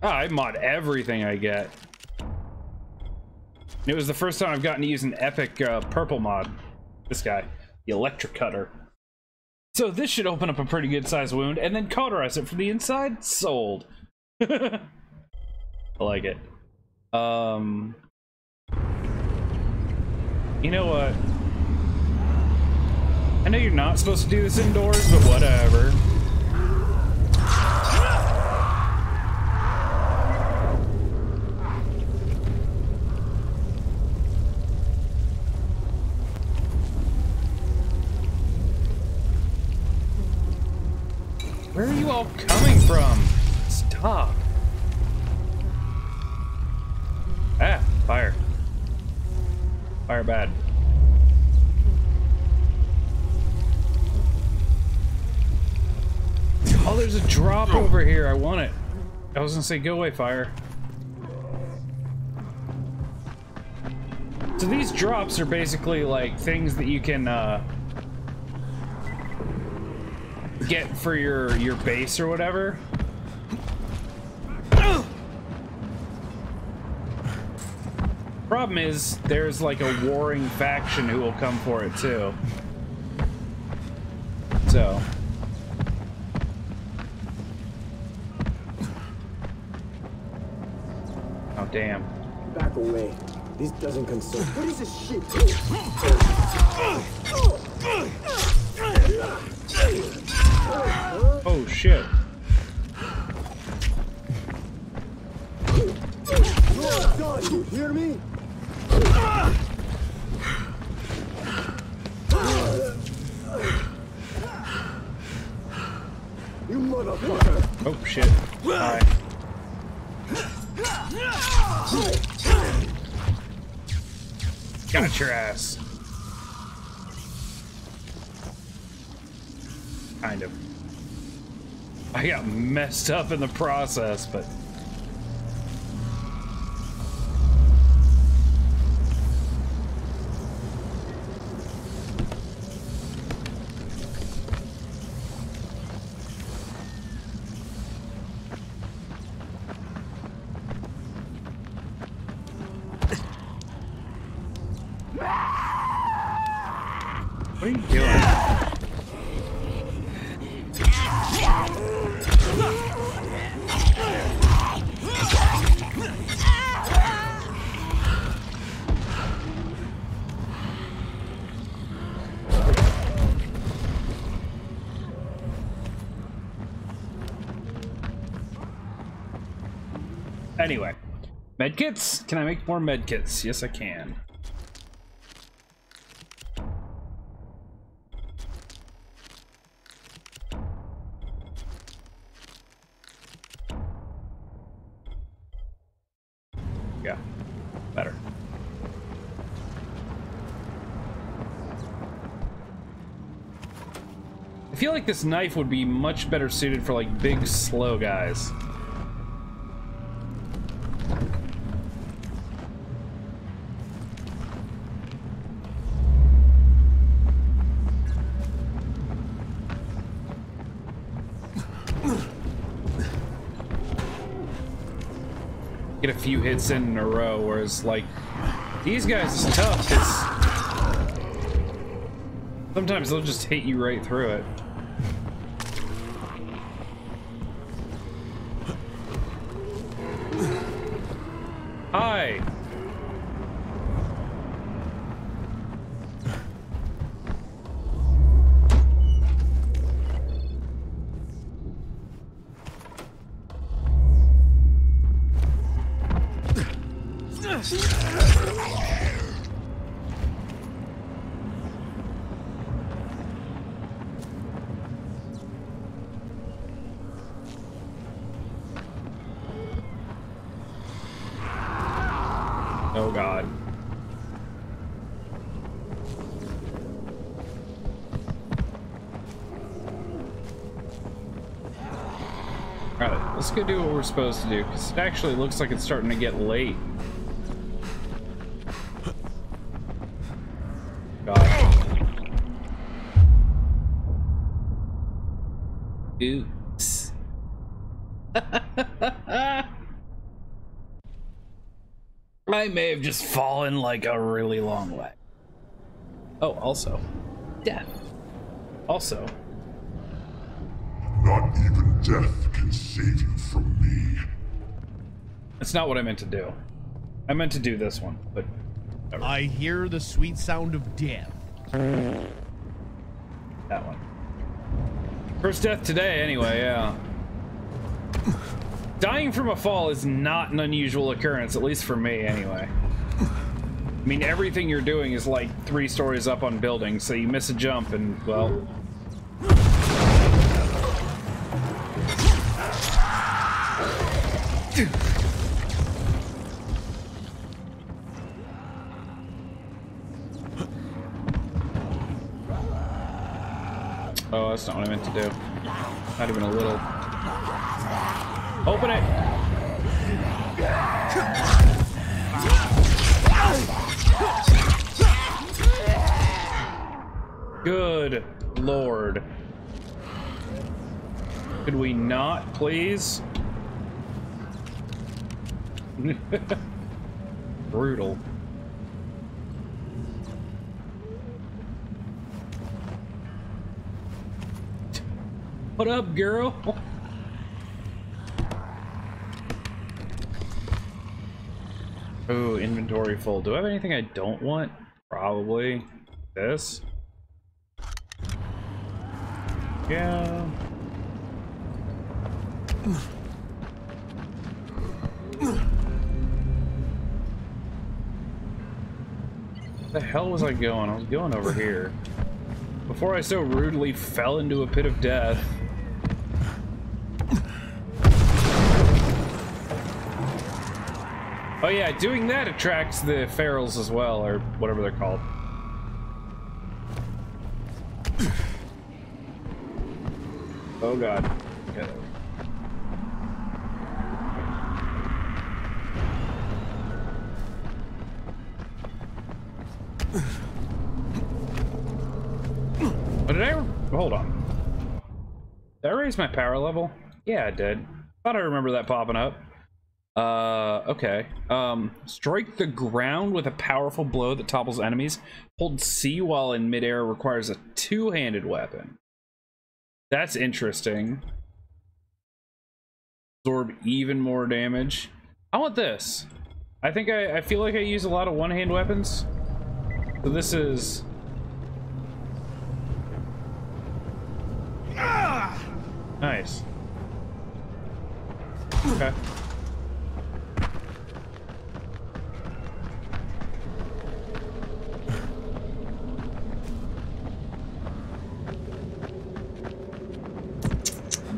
Speaker 1: I mod everything I get. It was the first time I've gotten to use an epic purple mod. This guy, the electric cutter. So this should open up a pretty good sized wound and then cauterize it from the inside. Sold. I like it. You know what? I know you're not supposed to do this indoors, but whatever. Where are you all coming from? Stop. Ah, fire. Fire bad. Oh, there's a drop over here. I want it. I was gonna say, go away, fire. So these drops are basically like things that you can get for your base or whatever. Problem is, there's like a warring faction who will come for it too. So. Oh, damn.
Speaker 6: Back away. This doesn't concern. What is this shit?
Speaker 1: Oh, shit.
Speaker 6: You're done, you hear me? You motherfucker!
Speaker 1: Oh, shit. Alright. Got your ass. Kind of. I got messed up in the process, but... What are you doing? Anyway, medkits? Can I make more medkits? Yes, I can. Yeah, better. I feel like this knife would be much better suited for like big, slow guys. Get a few hits in a row, whereas like these guys is tough. It's sometimes they'll just hit you right through it. Hi. Oh God. let's go do what we're supposed to do, because it actually looks like it's starting to get late. God. Oops. I may have just fallen like a really long way. Oh, also, death. Also.
Speaker 7: Not even death can save you from me.
Speaker 1: That's not what I meant to do. I meant to do this one, but... whatever.
Speaker 8: I hear the sweet sound of death.
Speaker 1: That one. First death today, anyway, yeah. Dying from a fall is not an unusual occurrence, at least for me, anyway. I mean, everything you're doing is like 3 stories up on buildings, so you miss a jump and, well... Oh, that's not what I meant to do. Not even a little. Open it! Good Lord. Could we not, please? Brutal. What up, girl? Oh, inventory full. Do I have anything I don't want? Probably. This? Yeah. Where the hell was I going? I was going over here. Before I so rudely fell into a pit of death. Oh yeah, doing that attracts the ferals as well, or whatever they're called. Oh god. Okay. What did I... hold on. Did I raise my power level? Yeah, I did. Thought I remember that popping up. Okay. Strike the ground with a powerful blow that topples enemies. Hold C while in midair requires a 2-handed weapon. That's interesting. Absorb even more damage. I want this. I think I feel like I use a lot of one-hand weapons. So this is... nice. Okay.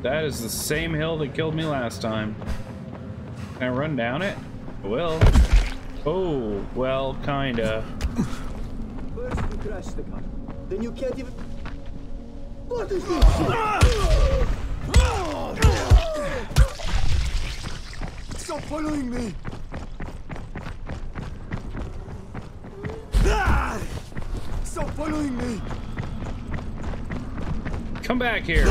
Speaker 1: That is the same hill that killed me last time. Can I run down it? I will. Oh, well, kinda.
Speaker 6: First you crash the car, then you can't even... What is this shit? Stop following me! Stop following me!
Speaker 1: Come back here.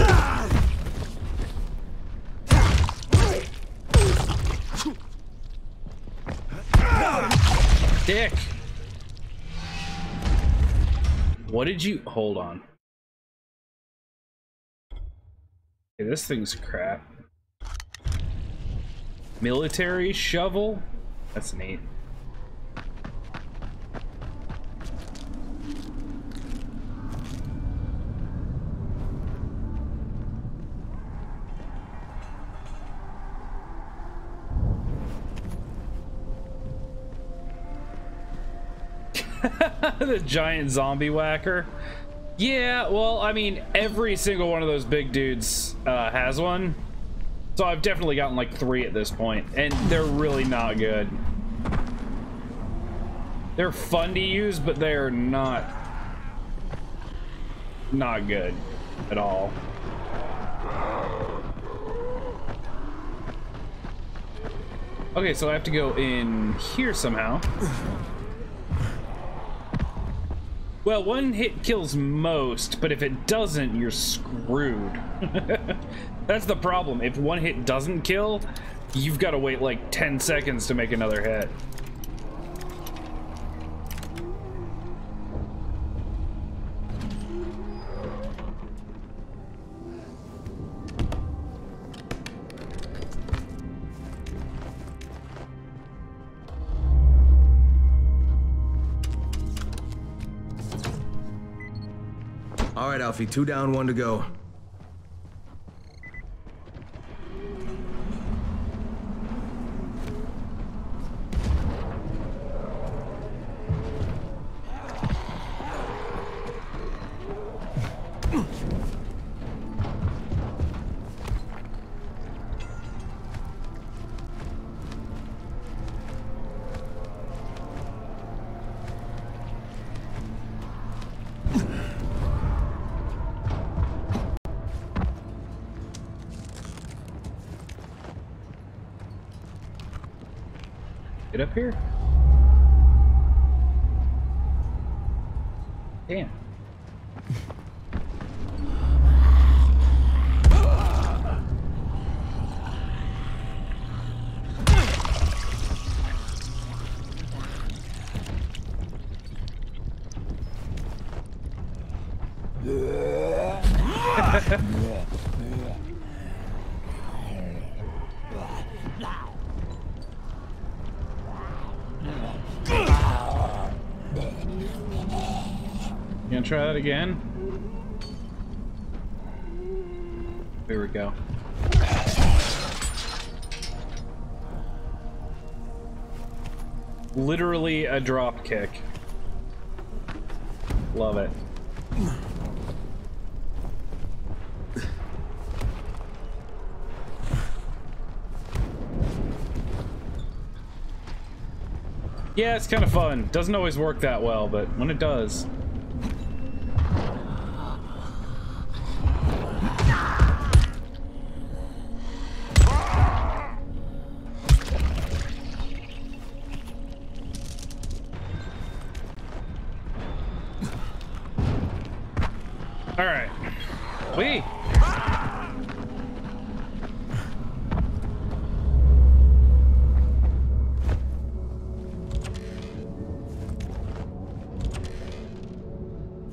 Speaker 1: Dick. What did you... hold on. Okay, this thing's crap. Military shovel? That's neat. The giant zombie whacker. Yeah, well, I mean, every single one of those big dudes has one. So I've definitely gotten like 3 at this point, and they're really not good. They're fun to use, but they're not good at all. Okay, so I have to go in here somehow. Well, one hit kills most, but if it doesn't, you're screwed. That's the problem. If one hit doesn't kill, you've got to wait like 10 seconds to make another hit.
Speaker 2: All right, Alfie, 2 down, 1 to go.
Speaker 1: Get up here. Damn. You gonna try that again? Here we go. Literally a drop kick. Love it. Yeah, it's kind of fun. Doesn't always work that well, but when it does. All right. Wee.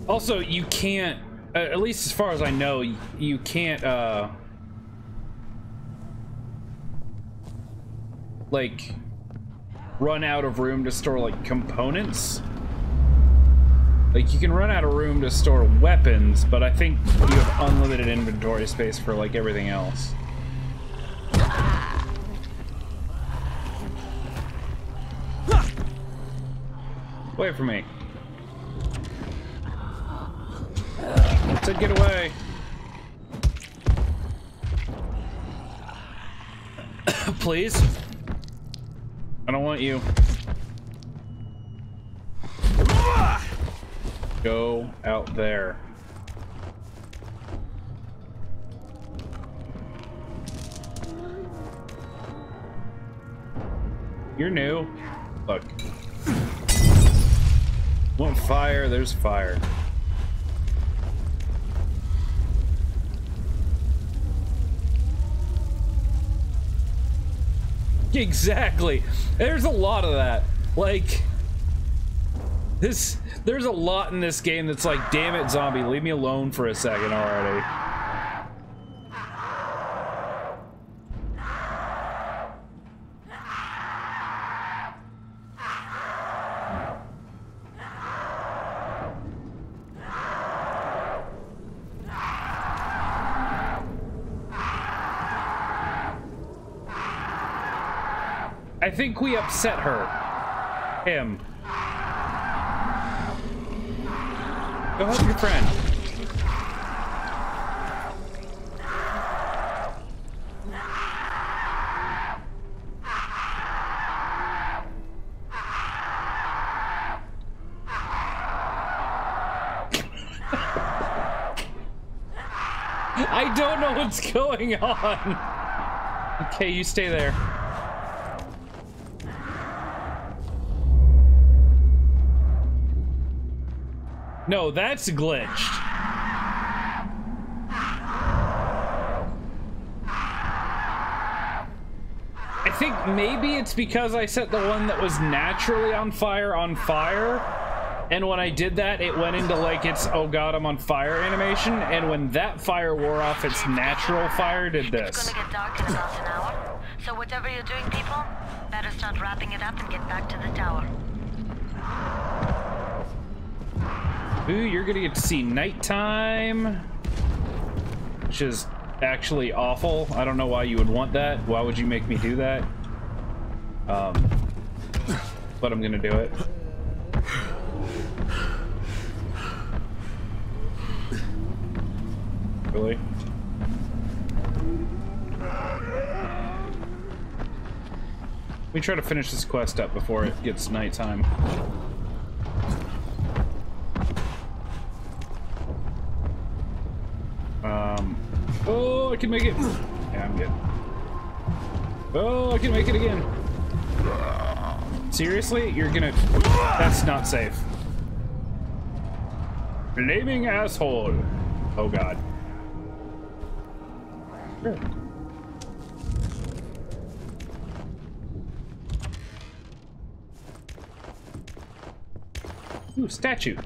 Speaker 1: Also, you can't, at least as far as I know, you can't, like, run out of room to store, like, components. Like, you can run out of room to store weapons, but I think you have unlimited inventory space for, like, everything else. Wait for me. I said get away. Please. I don't want you. Go out there. You're new. Look. Want fire? There's fire. Exactly. There's a lot of that. Like, there's a lot in this game that's like, damn it, zombie, leave me alone for a second already. I think we upset her. Him. Go help your friend. I don't know what's going on. Okay, you stay there. No, that's glitched. I think maybe it's because I set the one that was naturally on fire, and when I did that, it went into like its "oh god, I'm on fire" animation, and when that fire wore off, its natural fire did this.
Speaker 3: It's gonna get dark in about an hour, so whatever you're doing, people, better start wrapping it up and get back to the tower.
Speaker 1: Ooh, you're gonna get to see nighttime, which is actually awful. I don't know why you would want that. Why would you make me do that? But I'm gonna do it. Really? We try to finish this quest up before it gets nighttime. Oh, I can make it. Yeah, I'm good. Oh, I can make it again. Seriously? You're gonna... That's not safe. Flaming asshole. Oh, God. Sure. Ooh, statue.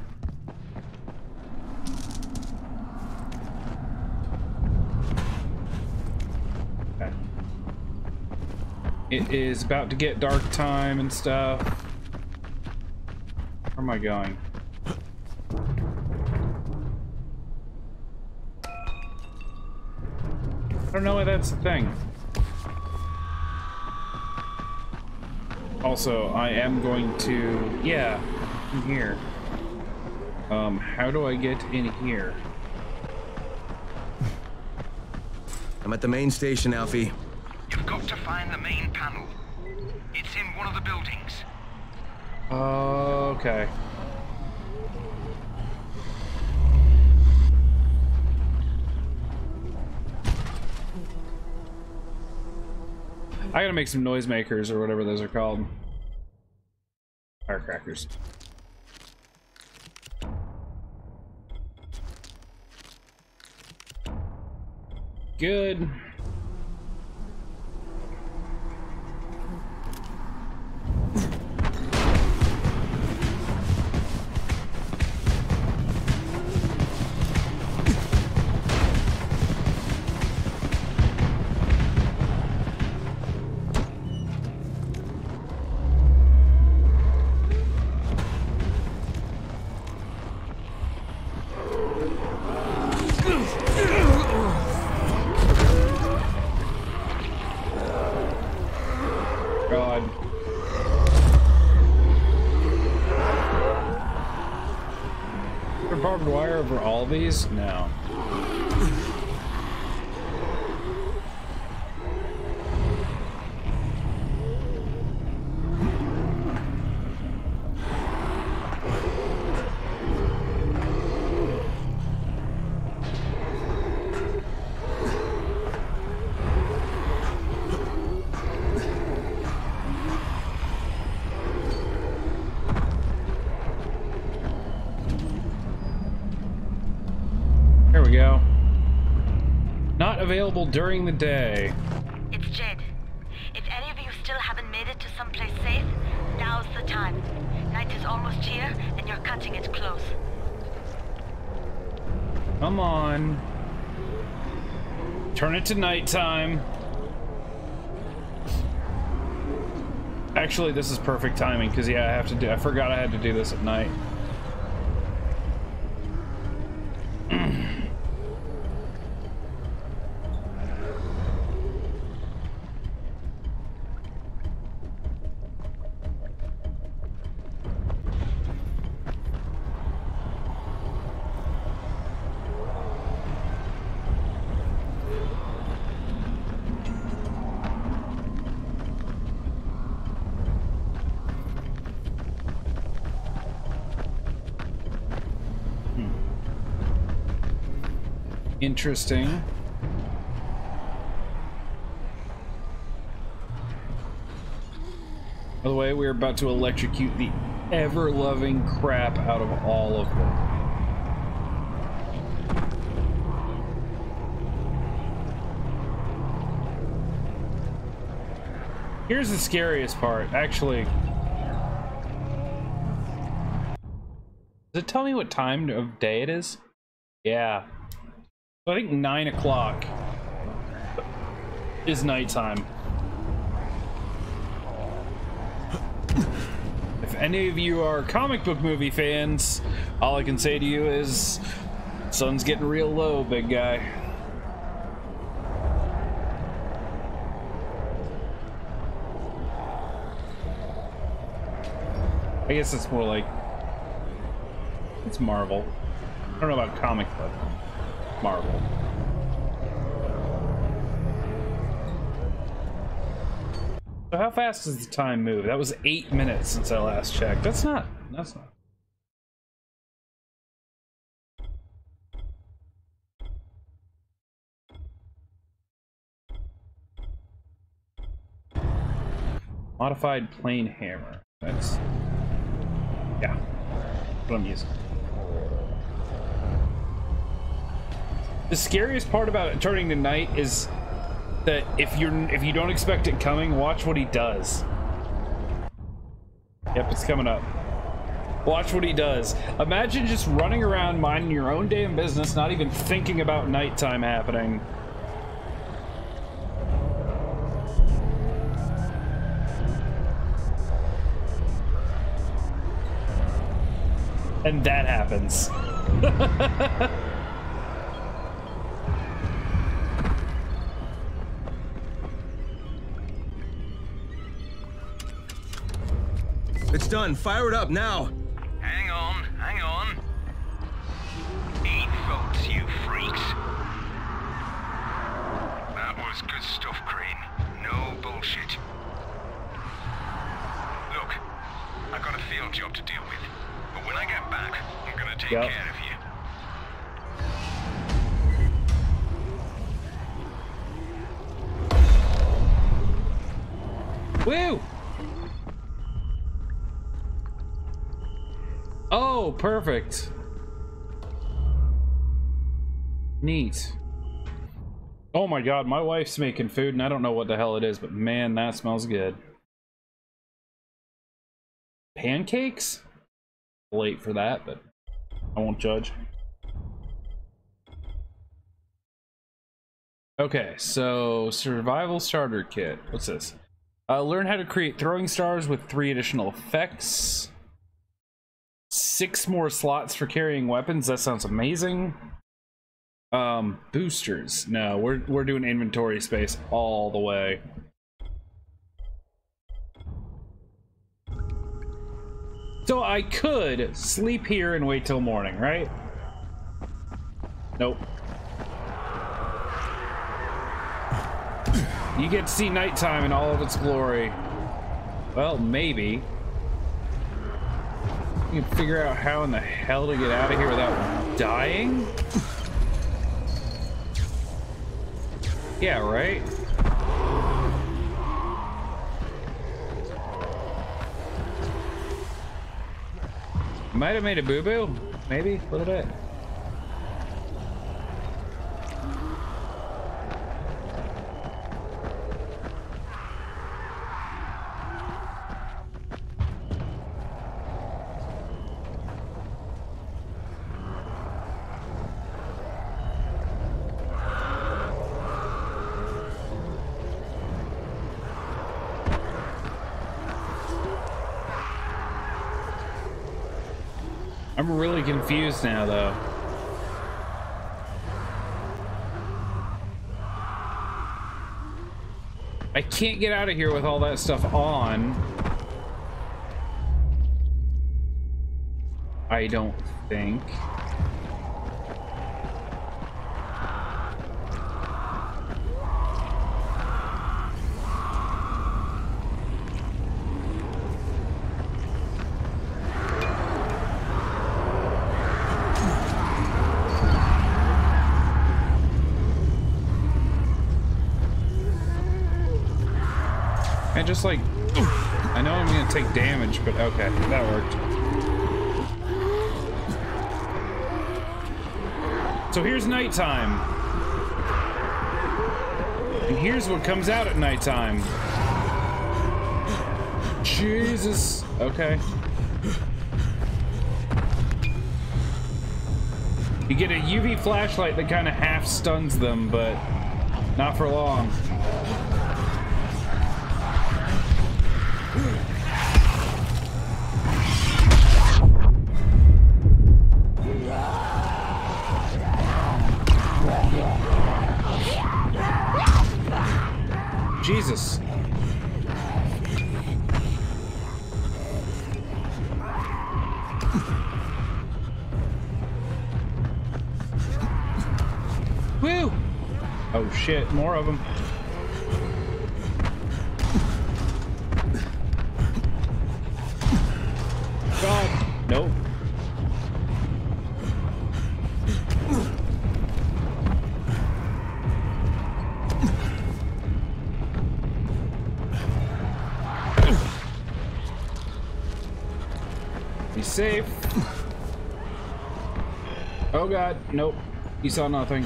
Speaker 1: Okay. It is about to get dark time and stuff. Where am I going? I don't know why that's the thing. Also, I am going to... Yeah, in here. How do I get in here?
Speaker 2: I'm at the main station, Alfie.
Speaker 4: You've got to find the main panel. It's in one of the buildings.
Speaker 1: Okay. I gotta make some noisemakers or whatever those are called. Firecrackers. Good. Over all these? No. There we go. Not available during the day.
Speaker 3: It's Jed. If any of you still haven't made it to someplace safe, now's the time. Night is almost here, and you're cutting it close.
Speaker 1: Come on. Turn it to nighttime. Actually, this is perfect timing, because yeah, I forgot I had to do this at night. Interesting. By the way, we're about to electrocute the ever-loving crap out of all of them. Here's the scariest part, actually. Does it tell me what time of day it is? Yeah. So I think 9 o'clock is nighttime. If any of you are comic book movie fans, all I can say to you is, sun's getting real low, big guy. I guess it's more like, it's Marvel. I don't know about comic book. Marvel. So how fast does the time move? That was 8 minutes since I last checked. That's not. Modified plane hammer. That's, yeah, what I'm using. The scariest part about it turning to night is that if you don't expect it coming, watch what he does. Yep, it's coming up. Watch what he does. Imagine just running around minding your own damn business, not even thinking about nighttime happening. And that happens.
Speaker 2: It's done. Fire it up now.
Speaker 4: Hang on, hang on. Eat votes, you freaks. That was good stuff, Crane. No bullshit. Look, I've got a field job to deal with. But when I get back, I'm gonna take care of you.
Speaker 1: Woo! Oh, perfect. Neat. Oh my god, my wife's making food and I don't know what the hell it is, but man, that smells good. Pancakes? Late for that, but I won't judge. Okay, so survival starter kit. What's this? Learn how to create throwing stars with 3 additional effects. 6 more slots for carrying weapons. That sounds amazing. Boosters. No, we're doing inventory space all the way. So I could sleep here and wait till morning, right? Nope. You get to see nighttime in all of its glory. Well, maybe. You can figure out how in the hell to get out of here without dying? Yeah, right? Might have made a boo-boo. Maybe. Look at that. I'm really confused now, though. I can't get out of here with all that stuff on. I don't think. Just like, I know I'm gonna take damage, but okay, that worked. So here's nighttime. And here's what comes out at nighttime. Jesus. Okay. You get a UV flashlight that kind of half stuns them, but not for long. Jesus. Woo! Oh shit, more of them. God, nope. Be safe. Oh god, nope. He saw nothing.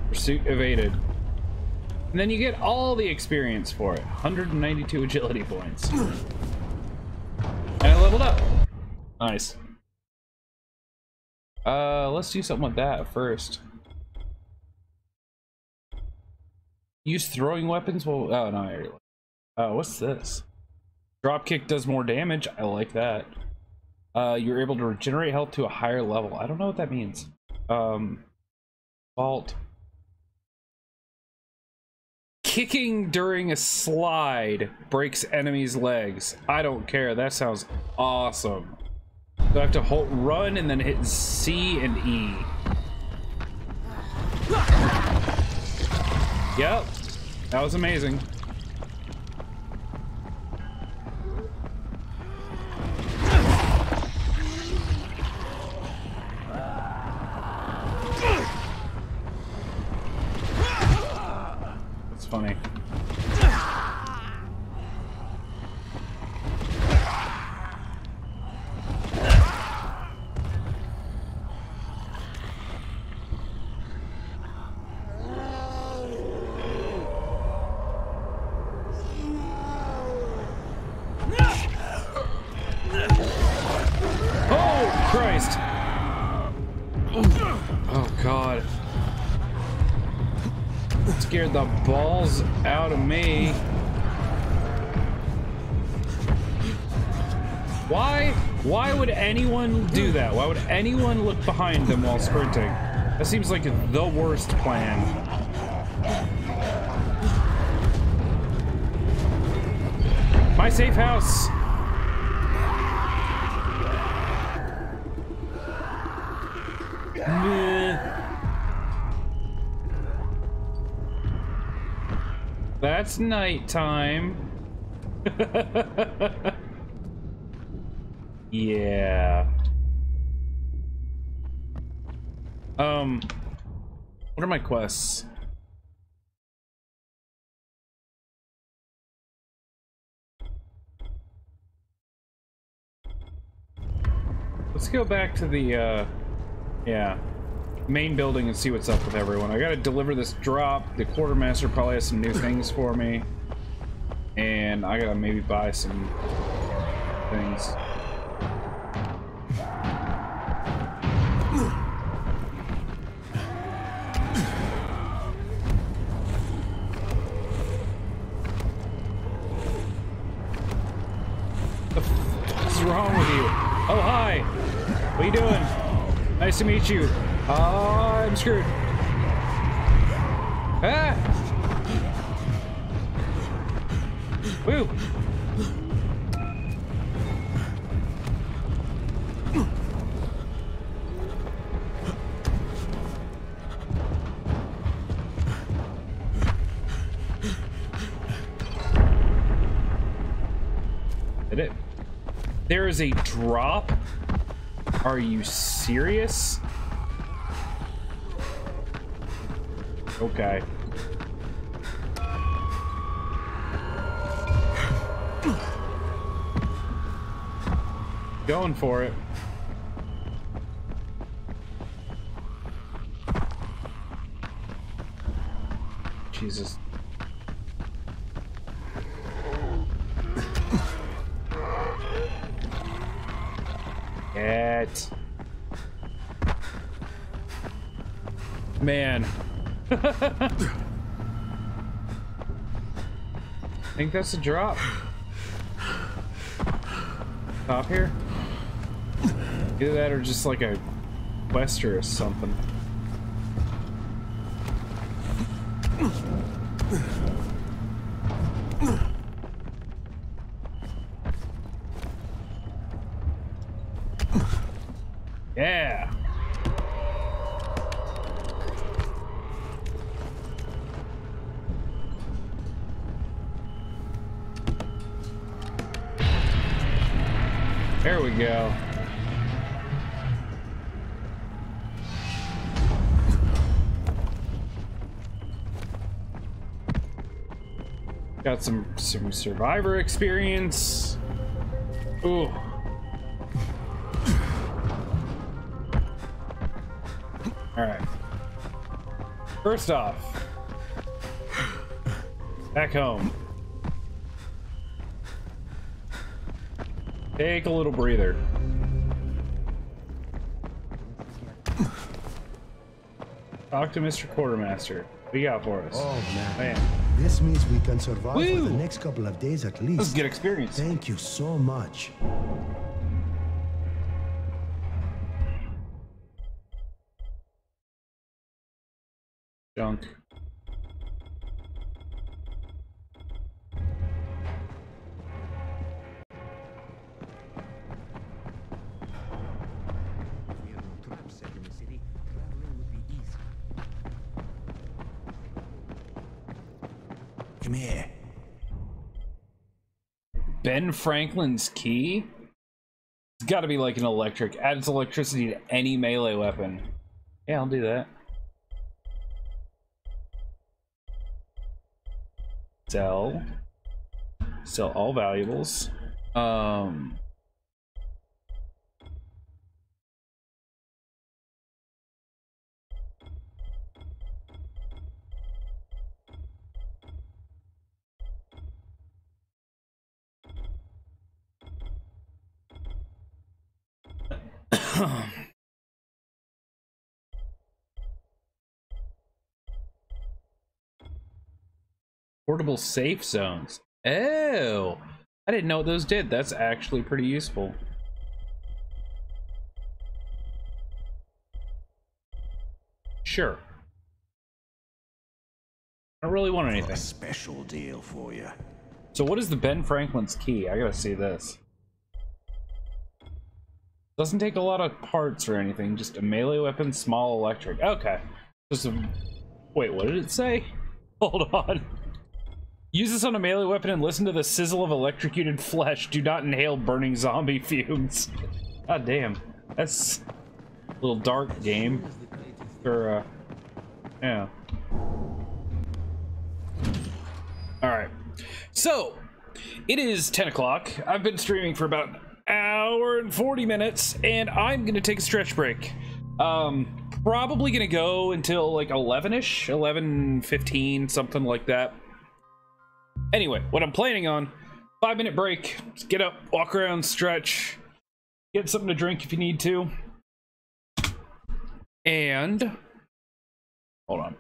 Speaker 1: Pursuit evaded. And then you get all the experience for it. 192 agility points. And I leveled up. Nice. Let's do something with that first. Use throwing weapons? Well, oh no, I already. What's this? Dropkick does more damage. I like that. You're able to regenerate health to a higher level. I don't know what that means. Vault. Kicking during a slide breaks enemies' legs. I don't care. That sounds awesome. So I have to hold run and then hit C and E. Yep. That was amazing. That's funny. Oh god. It scared the balls out of me. Why would anyone do that? Why would anyone look behind them while sprinting? That seems like the worst plan. My safe house. That's nighttime. Yeah. What are my quests? Let's go back to the, yeah, main building and see what's up with everyone. I gotta deliver this drop. The quartermaster probably has some new things for me. And I gotta maybe buy some things. What's wrong with you? Oh, hi! What are you doing? Nice to meet you. I'm screwed. Ah! Woo! Did it? There is a drop? Are you serious? Okay. Going for it. Jesus. Get. Man. I think that's a drop. Top here? Either that or just like a quester or something. Yeah. There we go. Got some survivor experience. Ooh. All right. First off, back home. Take a little breather. Talk to Mr. Quartermaster. What do you got for us?
Speaker 9: Oh man.
Speaker 1: Man.
Speaker 9: This means we can survive
Speaker 1: Woo!
Speaker 9: for the next couple of days at least.
Speaker 1: This is good experience.
Speaker 9: Thank you so much.
Speaker 1: Junk.
Speaker 9: Come here.
Speaker 1: Ben Franklin's key? It's got to be like an electric. Adds electricity to any melee weapon. Yeah, I'll do that. Sell all valuables. Portable safe zones. Oh, I didn't know what those did. That's actually pretty useful. Sure. I don't really want anything.
Speaker 9: A special deal for you.
Speaker 1: So what is the Ben Franklin's key? I gotta see this. Doesn't take a lot of parts or anything. Just a melee weapon, small electric. Okay. Just a... Wait, what did it say? Hold on. Use this on a melee weapon and listen to the sizzle of electrocuted flesh. Do not inhale burning zombie fumes. God damn. That's a little dark game. Or, yeah. Alright. So, it is 10 o'clock. I've been streaming for about an hour and 40 minutes, and I'm gonna take a stretch break. Probably gonna go until like 11-ish, 11:15, something like that. Anyway, what I'm planning on, 5-minute break, just get up, walk around, stretch, get something to drink if you need to. And, hold on.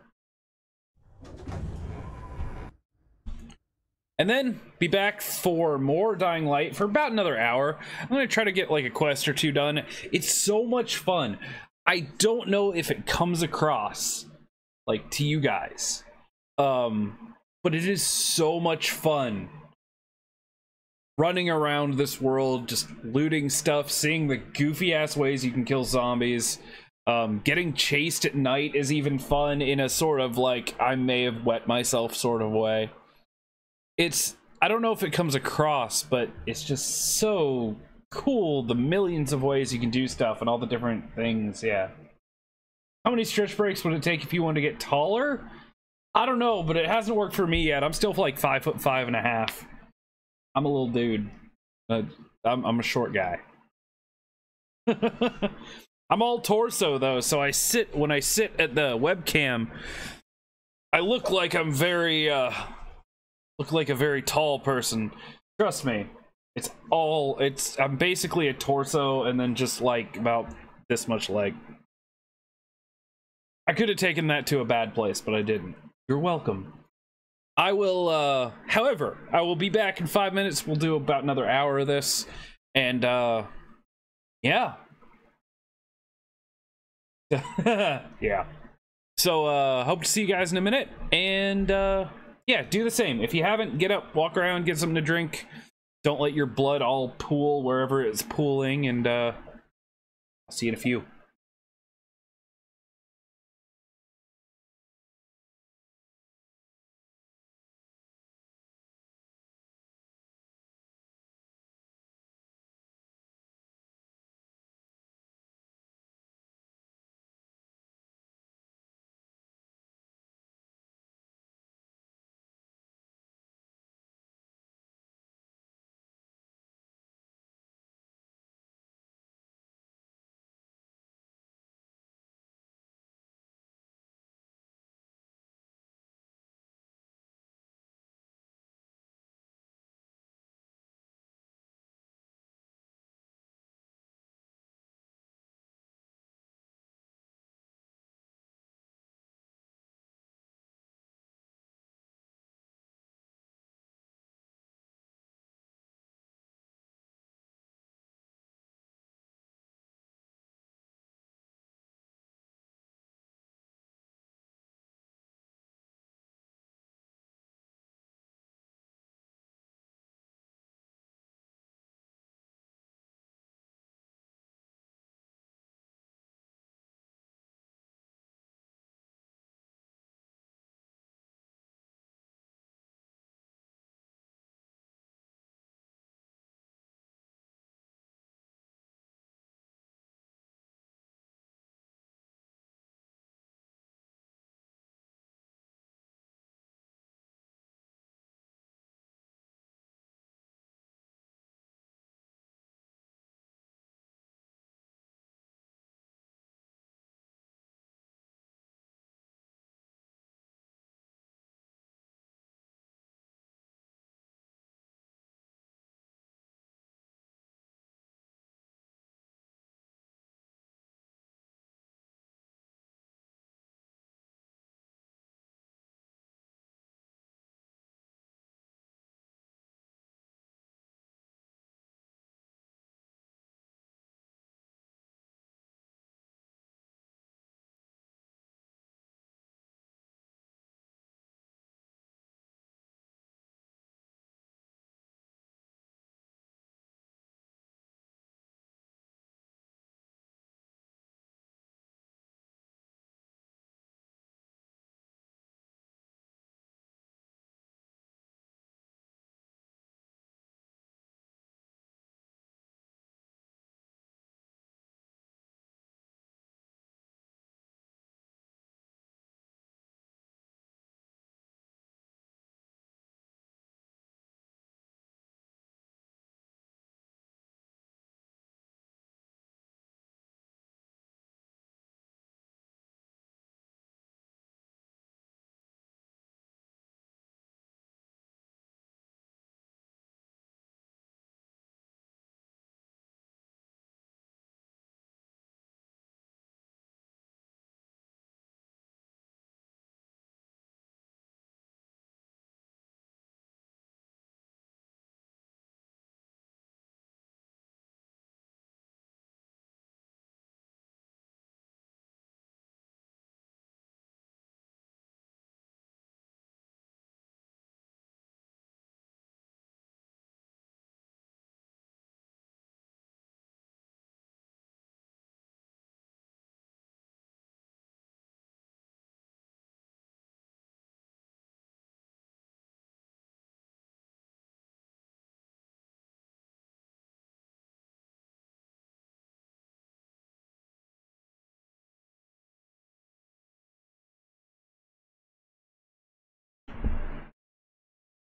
Speaker 1: And then be back for more Dying Light for about another hour. I'm going to try to get like a quest or two done. It's so much fun. I don't know if it comes across like to you guys. But it is so much fun running around this world, just looting stuff, seeing the goofy ass ways you can kill zombies. Getting chased at night is even fun in a sort of like I may have wet myself sort of way. I don't know if it comes across, but it's just so cool, the millions of ways you can do stuff and all the different things. Yeah. How many stretch breaks would it take if you wanted to get taller? I don't know, but it hasn't worked for me yet. I'm still like 5'5.5". I'm a little dude. I'm a short guy. I'm all torso though, so when I sit at the webcam, I look like I'm very look like a very tall person. Trust me. I'm basically a torso and then just like about this much leg. I could have taken that to a bad place, but I didn't. You're welcome. I will, however, I will be back in 5 minutes. We'll do about another hour of this. And, yeah. Yeah. So, hope to see you guys in a minute. And, yeah, do the same. If you haven't, get up, walk around, get something to drink. Don't let your blood all pool wherever it's pooling. And, I'll see you in a few.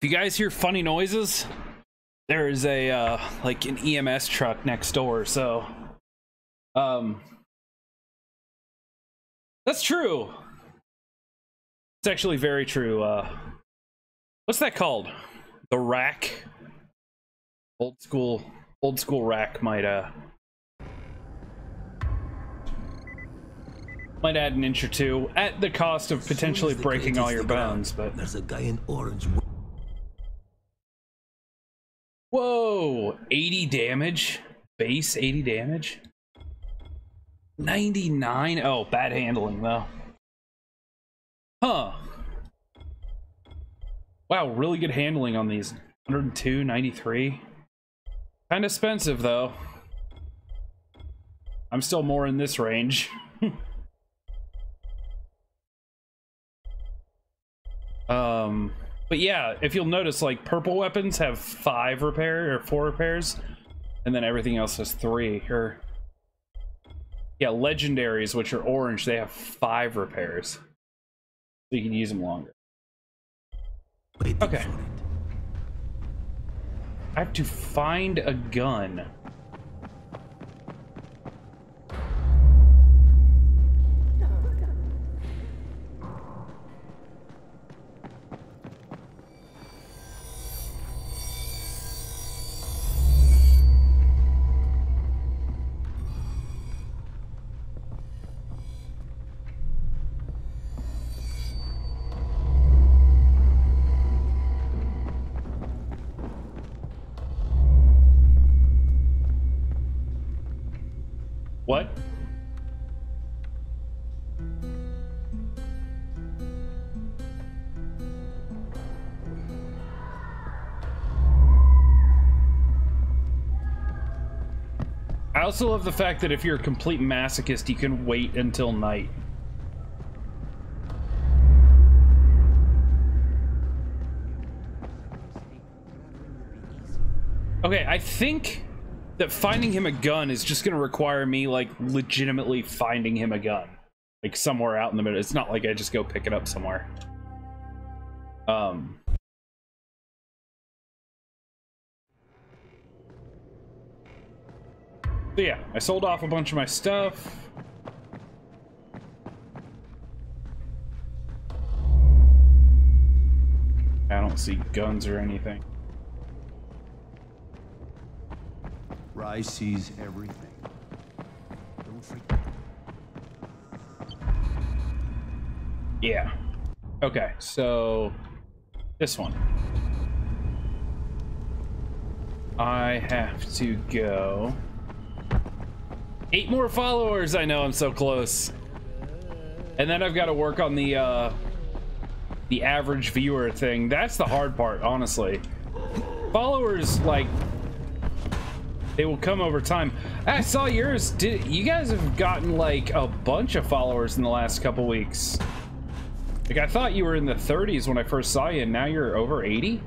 Speaker 1: If you guys hear funny noises, there is a like an EMS truck next door, so that's true. It's actually very true. What's that called? The rack. Old school rack might add an inch or two at the cost of potentially breaking all your bones, but
Speaker 9: there's a guy in orange.
Speaker 1: whoa, 80 damage, base 80 damage, 99. Oh, bad handling though. Huh. Wow, really good handling on these. 102, 93. Kind of expensive though. I'm still more in this range. But yeah, if you'll notice, like, purple weapons have 5 repair or 4 repairs, and then everything else has 3. Or yeah, legendaries, which are orange, they have 5 repairs, so you can use them longer. Okay, I have to find a gun. What? I also love the fact that if you're a complete masochist, you can wait until night. Okay, I think that finding him a gun is just gonna require me, like, legitimately finding him a gun. Like, somewhere out in the middle. It's not like I just go pick it up somewhere. So yeah, I sold off a bunch of my stuff. I don't see guns or anything.
Speaker 9: Rise sees everything. Don't freak.
Speaker 1: Yeah. Okay, so this one. I have to go. 8 more followers. I know, I'm so close. And then I've got to work on the average viewer thing. That's the hard part, honestly. Followers, like, they will come over time. I saw yours. You guys have gotten like a bunch of followers in the last couple weeks. Like, I thought you were in the 30s when I first saw you, and now you're over 80?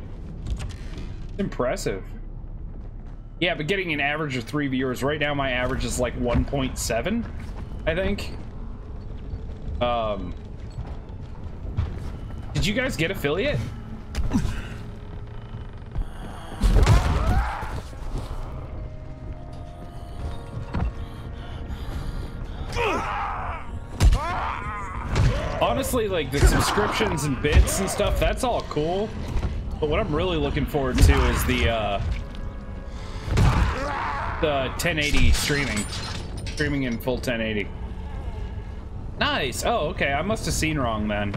Speaker 1: Impressive. Yeah, but getting an average of 3 viewers. Right now my average is like 1.7, I think. Did you guys get affiliate? Honestly, like, the subscriptions and bits and stuff, that's all cool. But what I'm really looking forward to is the 1080 streaming in full 1080. Nice. Oh, okay, I must have seen wrong then.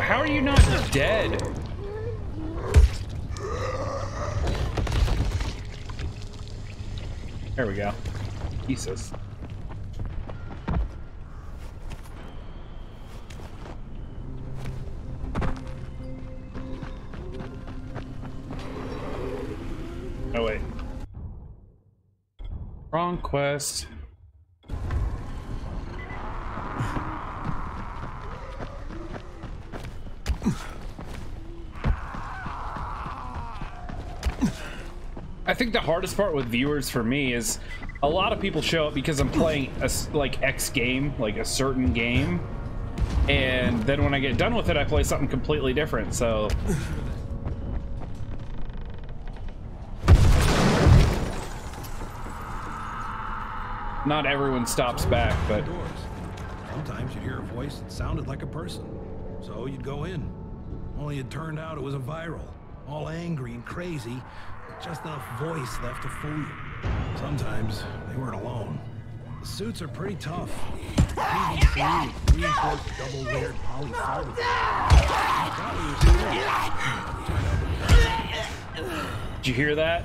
Speaker 1: How are you not dead? There we go. Jesus. Oh wait. Wrong quest. I think the hardest part with viewers for me is a lot of people show up because I'm playing a like X game, like a certain game, and then when I get done with it, I play something completely different. So not everyone stops back, but
Speaker 10: sometimes you'd hear a voice that sounded like a person, so you'd go in. Only it turned out it was a viral, all angry and crazy, with just enough voice left to fool you. Sometimes they weren't alone. The suits are pretty tough. PVC with reinforced double-layered polyfiber.
Speaker 1: did you hear that?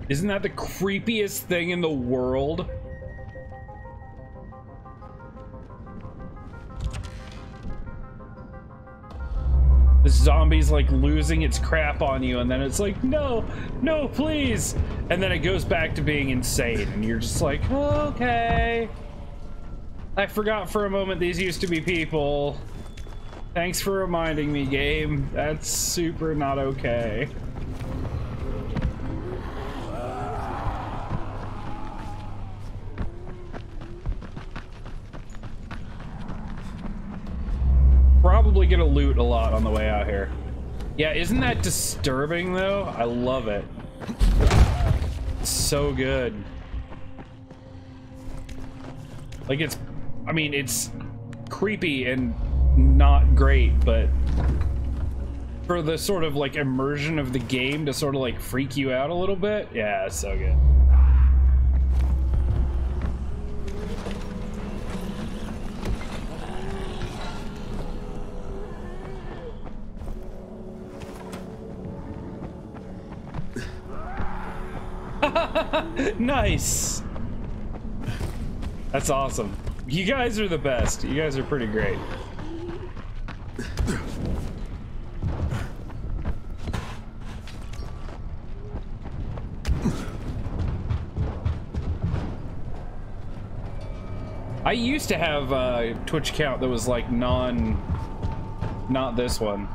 Speaker 1: Isn't that the creepiest thing in the world? The zombie's like losing its crap on you, and then it's like, no, no, please. And then it goes back to being insane, and you're just like, okay. I forgot for a moment these used to be people. Thanks for reminding me, game. That's super not okay. Probably gonna loot a lot on the way out here. Yeah, isn't that disturbing though? I love it. It's so good. Like I mean, it's creepy and not great, but for the sort of like immersion of the game to sort of like freak you out a little bit, yeah, it's so good. Nice. That's awesome. You guys are the best. You guys are pretty great. I used to have a Twitch account that was like not this one.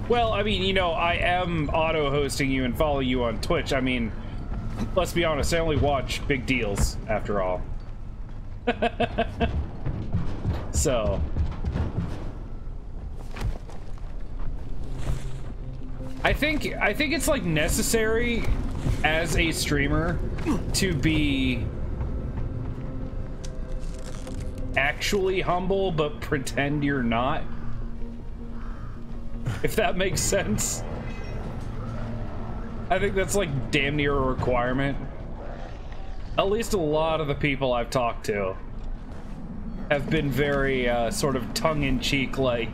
Speaker 1: Well, I mean, you know, I am auto-hosting you and follow you on Twitch. I mean, let's be honest, I only watch big deals, after all. So. I think it's, like, necessary as a streamer to be actually humble, but pretend you're not. If that makes sense. I think that's like damn near a requirement. At least a lot of the people I've talked to have been very sort of tongue-in-cheek, like,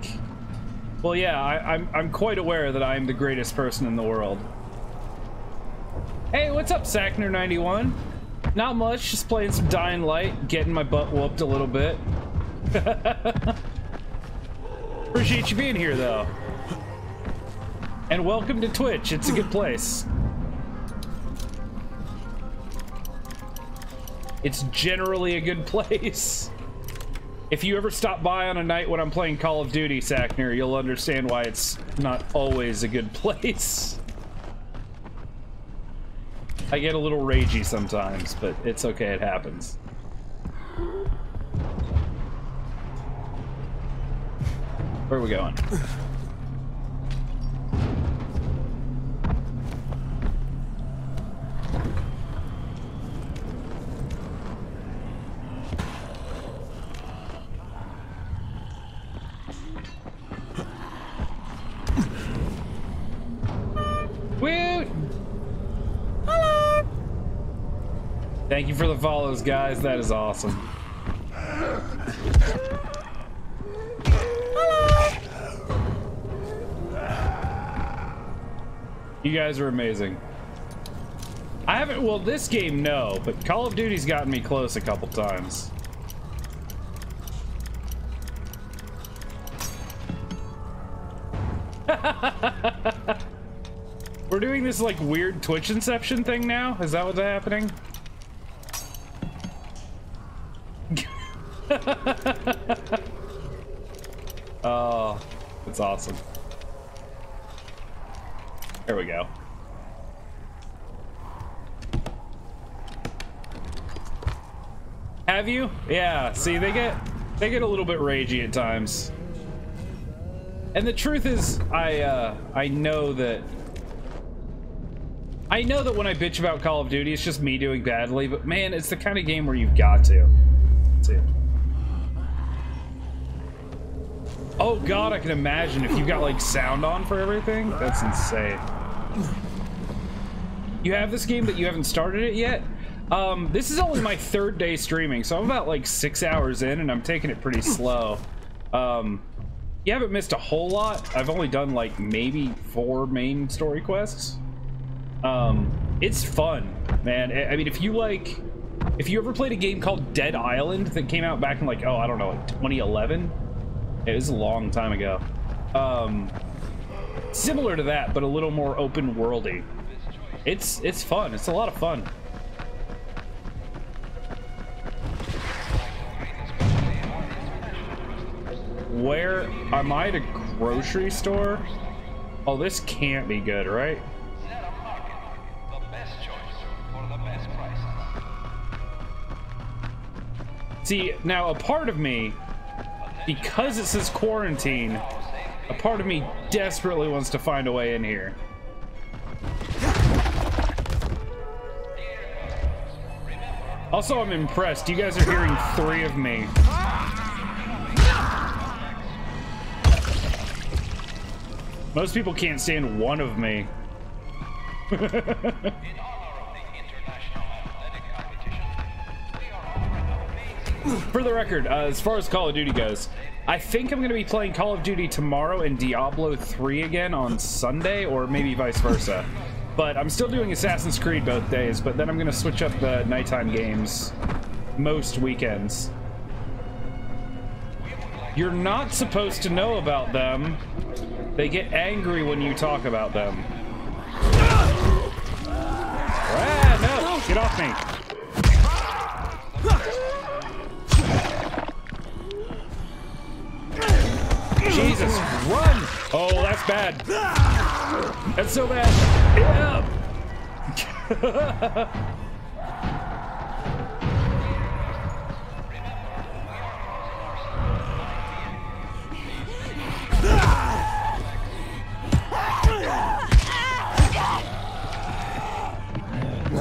Speaker 1: well, yeah, I'm quite aware that I'm the greatest person in the world. Hey, what's up, Sackner91? Not much, just playing some Dying Light, getting my butt whooped a little bit. Appreciate you being here, though. And welcome to Twitch, it's a good place. It's generally a good place. If you ever stop by on a night when I'm playing Call of Duty, Sackner, you'll understand why it's not always a good place. I get a little ragey sometimes, but it's okay, it happens. Where are we going? Woot! Hello! Thank you for the follows, guys. That is awesome. Hello! You guys are amazing. I haven't, well, this game, no, but Call of Duty's gotten me close a couple times. We're doing this like weird Twitch Inception thing now? Is that what's happening? Oh, that's awesome. There we go. Have you? Yeah, see, they get a little bit ragey at times. And the truth is, I know that when I bitch about Call of Duty, it's just me doing badly, but man, it's the kind of game where you've got to. Oh god, I can imagine if you've got like sound on for everything. That's insane. You have this game, but you haven't started it yet? This is only my 3rd day streaming, so I'm about like 6 hours in and I'm taking it pretty slow. You haven't missed a whole lot. I've only done like maybe 4 main story quests. It's fun, man. I mean, if you ever played a game called Dead Island that came out back in like, oh, I don't know, like 2011? It was a long time ago. Similar to that, but a little more open worldy. It's fun. It's a lot of fun. Where am I at a grocery store? Oh, this can't be good, right? See, now a part of me, because it says quarantine, a part of me desperately wants to find a way in here. Also, I'm impressed. You guys are hearing 3 of me. Most people can't stand 1 of me. For the record, as far as Call of Duty goes, I think I'm going to be playing Call of Duty tomorrow and Diablo 3 again on Sunday, or maybe vice versa. But I'm still doing Assassin's Creed both days, but then I'm going to switch up the nighttime games most weekends. You're not supposed to know about them. They get angry when you talk about them. Ah, no! Get off me! Jesus, run! Oh, that's bad. That's so bad. Yeah.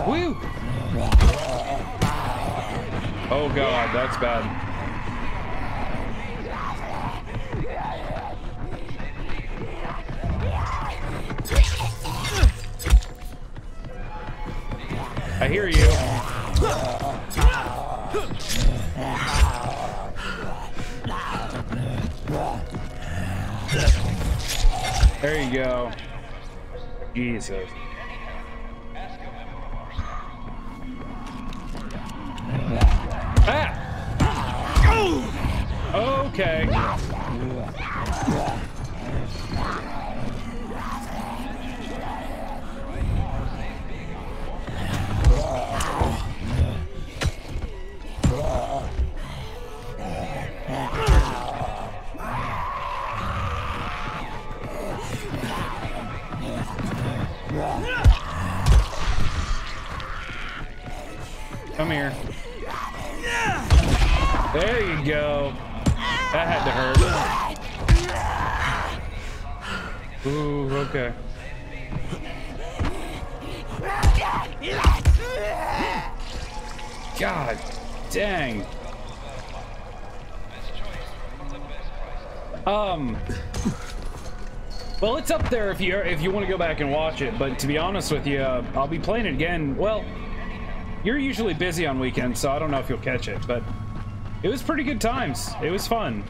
Speaker 1: Woo! Oh god, that's bad. I hear you. There you go. Jesus. Ah! Okay. Come here. There you go. That had to hurt. Ooh, okay. God dang. Well, it's up there if you want to go back and watch it, but to be honest with you, I'll be playing it again. Well, you're usually busy on weekends, so I don't know if you'll catch it, but it was pretty good times. It was fun.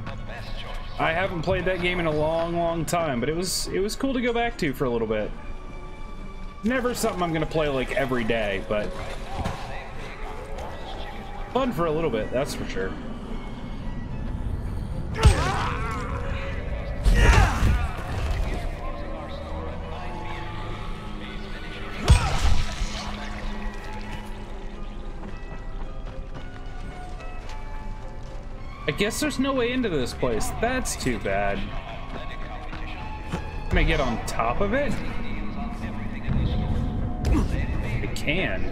Speaker 1: I haven't played that game in a long time, but it was cool to go back to for a little bit. Never something I'm gonna play like every day, but fun for a little bit, that's for sure. I guess there's no way into this place. That's too bad. Can I get on top of it? I can.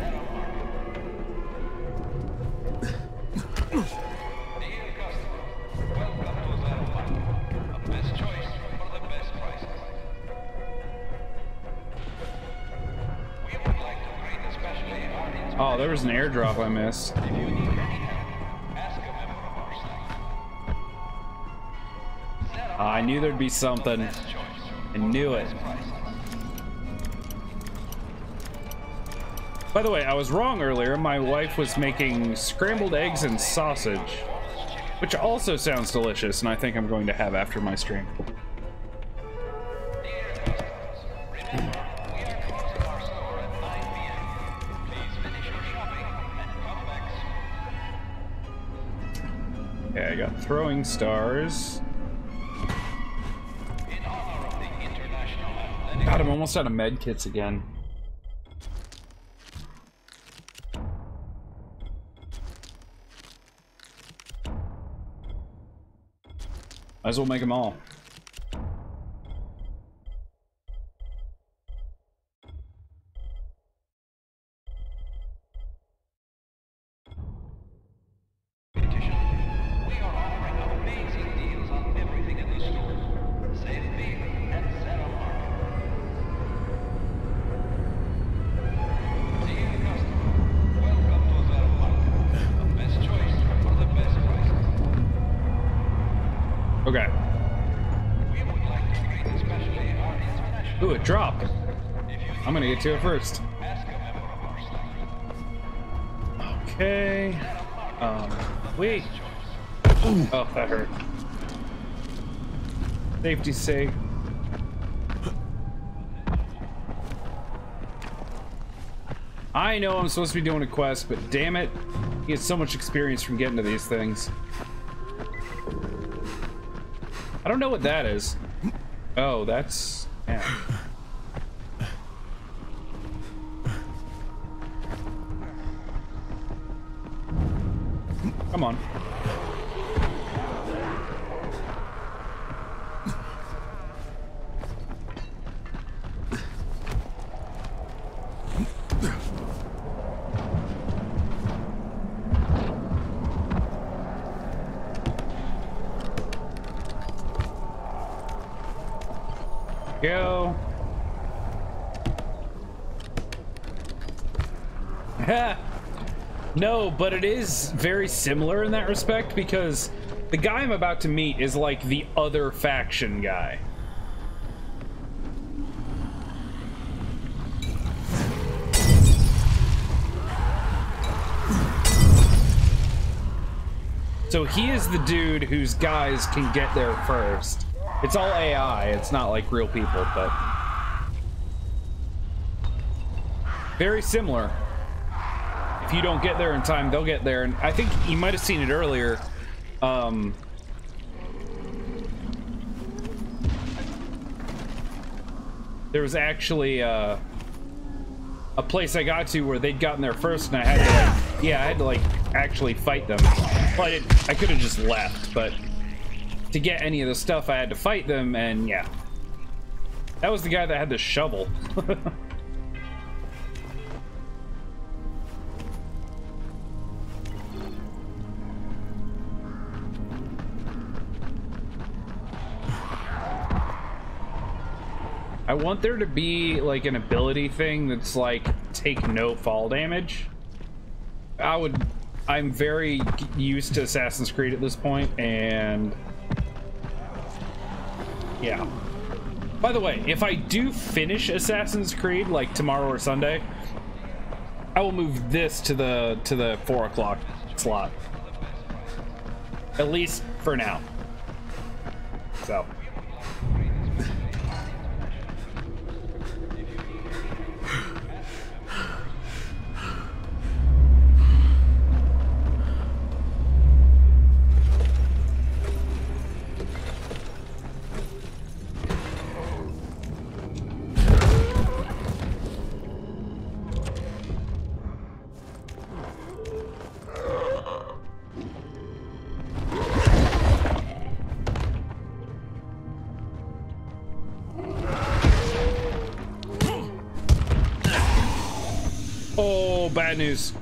Speaker 1: Oh, there was an airdrop I missed. I knew there'd be something. I knew it. By the way, I was wrong earlier. My wife was making scrambled eggs and sausage, which also sounds delicious, and I think I'm going to have after my stream. Okay, I got throwing stars. God, I'm almost out of med kits again. Might as well make them all. Okay. Ooh, it dropped. I'm gonna get to it first. Okay. Wait. Oh, that hurt. Safety's sake. I know I'm supposed to be doing a quest, but damn it, he has so much experience from getting to these things. I don't know what that is. Oh, that's... yeah. Come on. Go. No, but it is very similar in that respect because the guy I'm about to meet is like the other faction guy. So he is the dude whose guys can get there first. It's all AI, it's not like real people, but very similar. If you don't get there in time, they'll get there. And I think you might have seen it earlier. There was actually a place I got to where they'd gotten there first, and I had to like, yeah, I had to like actually fight them. Well, I could have just left, but to get any of the stuff, I had to fight them, and yeah. That was the guy that had the shovel. I want there to be like an ability thing that's like take no fall damage. I'm very used to Assassin's Creed at this point, and yeah. By the way, if I do finish Assassin's Creed like tomorrow or Sunday, I will move this to the 4 o'clock slot. At least for now. So. bad news.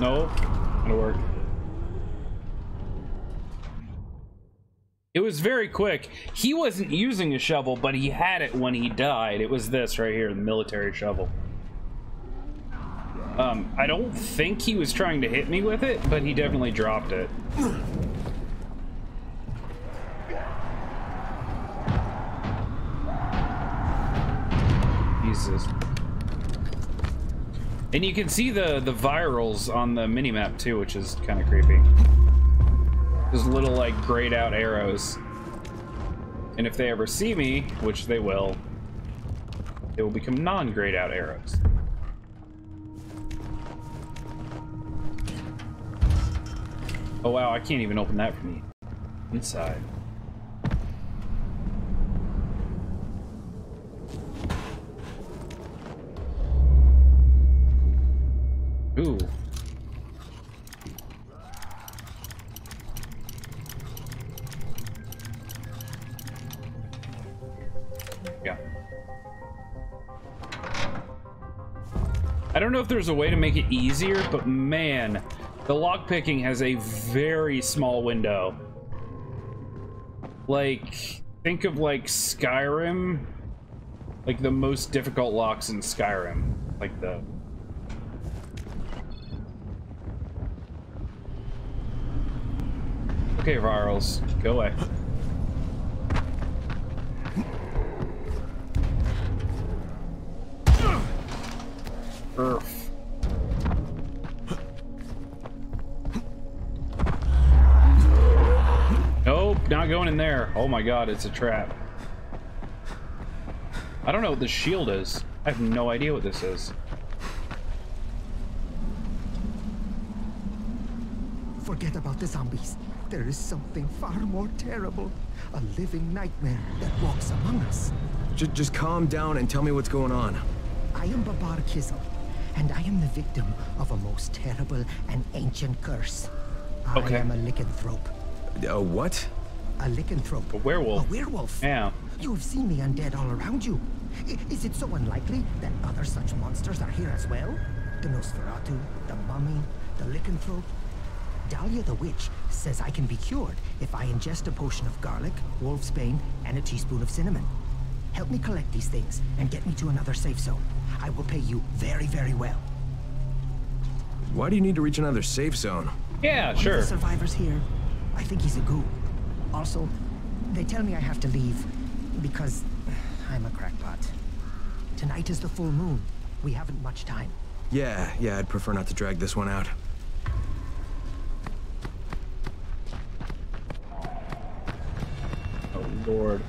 Speaker 1: No, gonna work. It was very quick. He wasn't using a shovel, but he had it when he died. It was this right here, the military shovel. I don't think he was trying to hit me with it, but he definitely dropped it. Jesus. And you can see the virals on the minimap too, which is kind of creepy. Those little like grayed out arrows. And if they ever see me, which they will become non-grayed out arrows. Oh wow, I can't even open that from the inside. Ooh. Yeah. I don't know if there's a way to make it easier, but man, the lockpicking has a very small window. Like, think of like Skyrim, like the most difficult locks in Skyrim, like the okay, virals, go away. Earth. Nope, not going in there. Oh my god, it's a trap. I don't know what this shield is. I have no idea what this is.
Speaker 11: Forget about the zombies. There is something far more terrible. A living nightmare that walks among us.
Speaker 2: Just calm down and tell me what's going on.
Speaker 11: I am Babar Kizel, and I am the victim of a most terrible and ancient curse.
Speaker 1: Okay.
Speaker 11: I am a lycanthrope.
Speaker 2: A what?
Speaker 11: A lycanthrope.
Speaker 1: A werewolf.
Speaker 11: A werewolf.
Speaker 1: Yeah.
Speaker 11: You have seen the undead all around you. Is it so unlikely that other such monsters are here as well? The Nosferatu, the mummy, the lycanthrope. Dahlia the witch says I can be cured if I ingest a potion of garlic, wolfsbane, and a teaspoon of cinnamon. Help me collect these things and get me to another safe zone. I will pay you very, very well.
Speaker 2: Why do you need to reach another safe zone?
Speaker 1: Yeah,
Speaker 11: One
Speaker 1: sure.
Speaker 11: of the survivors here, I think he's a ghoul. Also, they tell me I have to leave because I'm a crackpot. Tonight is the full moon. We haven't much time.
Speaker 2: Yeah, I'd prefer not to drag this one out.
Speaker 1: Oh lord.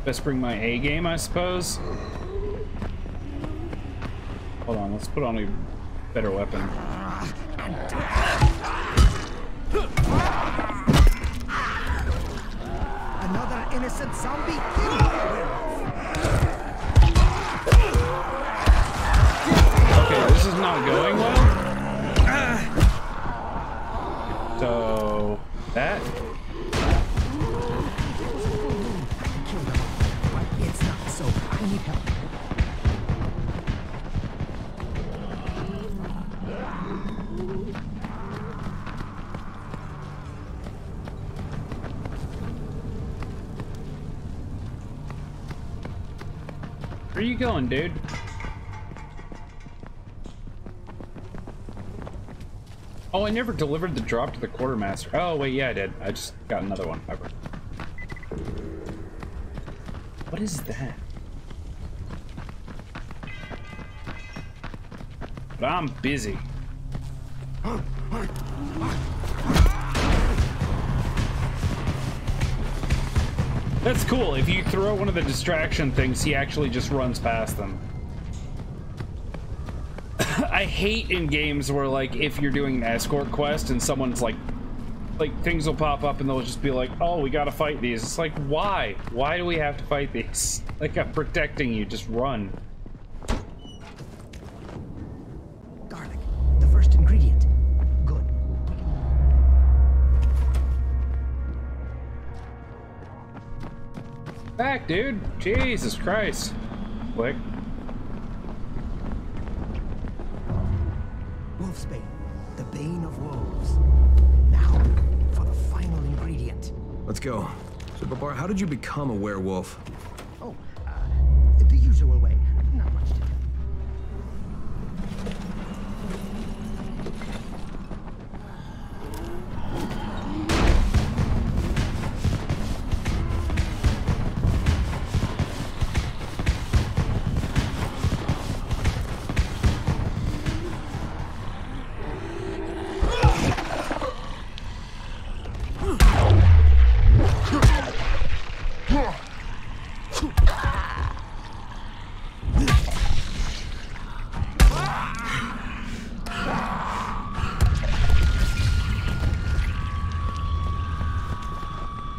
Speaker 1: Best bring my A game, I suppose. Hold on, let's put on a better weapon.
Speaker 11: Another innocent zombie killed.
Speaker 1: Okay, this is not going well. So that.
Speaker 11: It's not so. I need help.
Speaker 1: Where are you going, dude? Oh, I never delivered the drop to the quartermaster. Oh, wait, yeah, I did. I just got another one. Ever. What is that? But I'm busy. That's cool. If you throw one of the distraction things, he actually just runs past them. I hate in games where, like, if you're doing an escort quest and someone's, like, like things will pop up and they'll just be like, oh, we gotta fight these. It's like, why? Why do we have to fight these? Like, I'm protecting you, just run.
Speaker 11: Garlic, the first ingredient. Good.
Speaker 1: Back, dude. Jesus Christ. Quick.
Speaker 11: Wolfsbane, the bane of wolves. Now, for the final ingredient.
Speaker 2: Let's go. So, Babar, how did you become a werewolf?
Speaker 11: Oh, the usual way. Not much to do.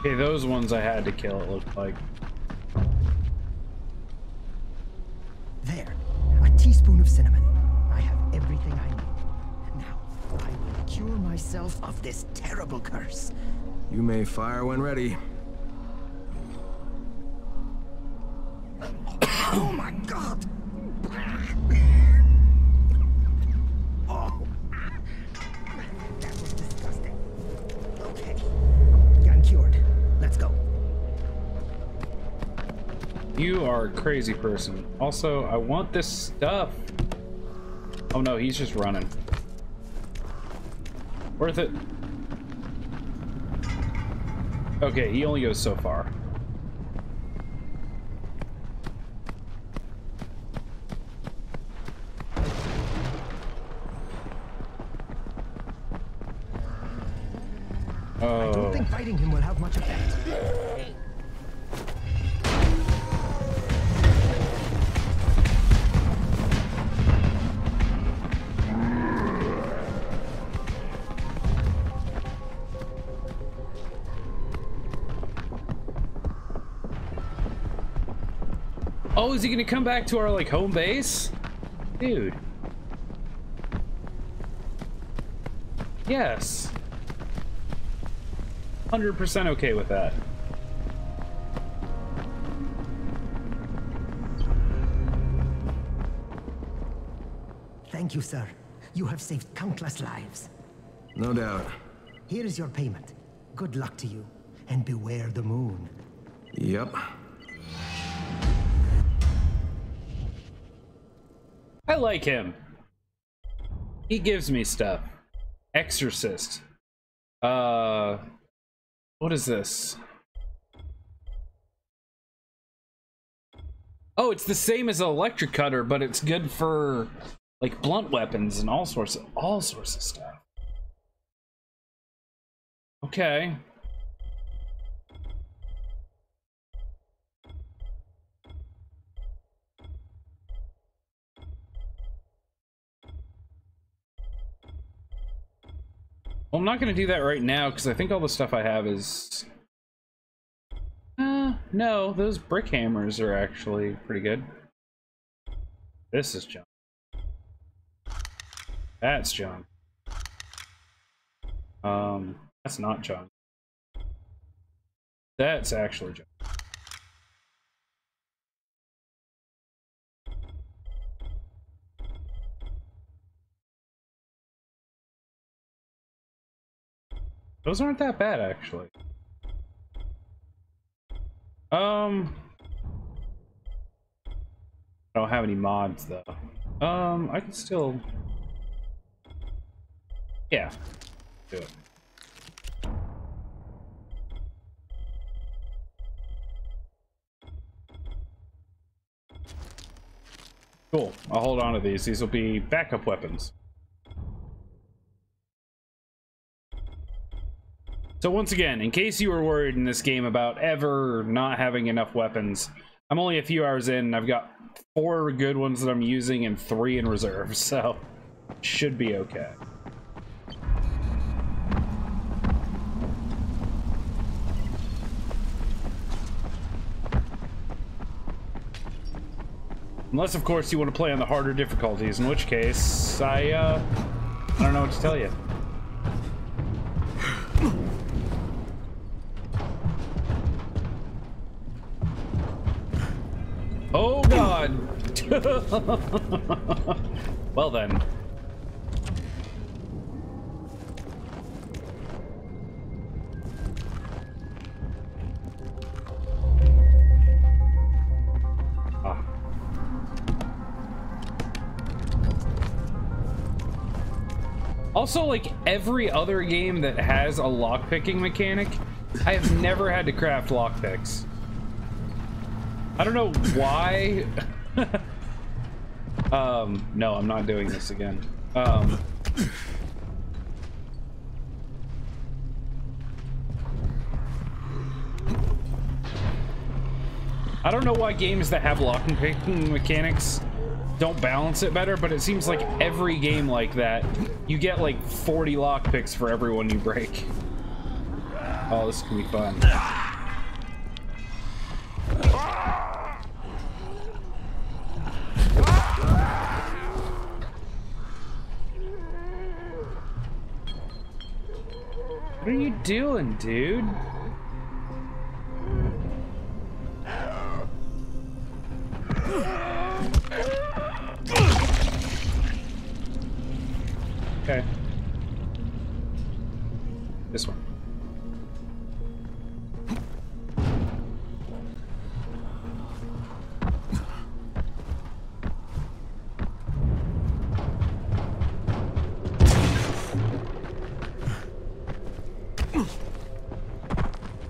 Speaker 1: Okay, those ones I had to kill, it looked like.
Speaker 11: There, a teaspoon of cinnamon. I have everything I need. Now, I will cure myself of this terrible curse.
Speaker 2: You may fire when ready.
Speaker 11: Oh my God! Oh, that was disgusting. Okay, I'm cured. Let's go.
Speaker 1: You are a crazy person. Also, I want this stuff. Oh no, he's just running. Worth it. Okay, he only goes so far.
Speaker 11: I don't think fighting him will have much effect.
Speaker 1: Oh, is he gonna come back to our, like, home base? Dude. Yes. 100% okay with that.
Speaker 11: Thank you, sir. You have saved countless lives.
Speaker 2: No doubt.
Speaker 11: Here is your payment. Good luck to you, and beware the moon.
Speaker 2: Yep.
Speaker 1: I like him. He gives me stuff. Exorcist. What is this? Oh, it's the same as an electric cutter, but it's good for like blunt weapons and all sorts of stuff. Okay. Well, I'm not going to do that right now because I think all the stuff I have is... no, those brick hammers are actually pretty good. This is junk. That's junk. That's not junk. That's actually junk. Those aren't that bad, actually. I don't have any mods, though. I can still... Yeah. Do it. Cool. I'll hold on to these. These will be backup weapons. So once again, in case you were worried in this game about ever not having enough weapons, I'm only a few hours in, and I've got 4 good ones that I'm using and 3 in reserve, so should be okay. Unless, of course, you want to play on the harder difficulties, in which case, I don't know what to tell you. Oh, God! Well, then. Also, like every other game that has a lockpicking mechanic, I have never had to craft lockpicks. I don't know why. No, I'm not doing this again. I don't know why games that have lockpicking mechanics don't balance it better, but it seems like every game like that, you get like 40 lockpicks for every one you break. Oh, this can be fun. What are you doing, dude? Okay. This one.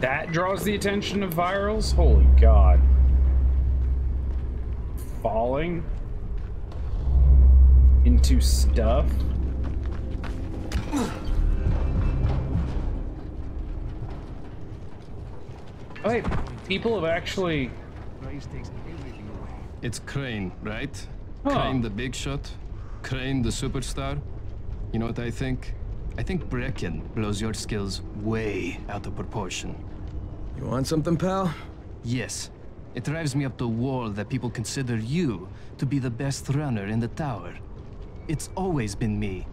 Speaker 1: That draws the attention of virals? Holy God. Falling into stuff? Oh, wait, people have actually...
Speaker 12: It's Crane, right?
Speaker 1: Huh.
Speaker 12: Crane the big shot? Crane the superstar? You know what I think? I think Brecken blows your skills way out of proportion.
Speaker 2: You want something, pal?
Speaker 12: Yes. It drives me up the wall that people consider you to be the best runner in the tower. It's always been me.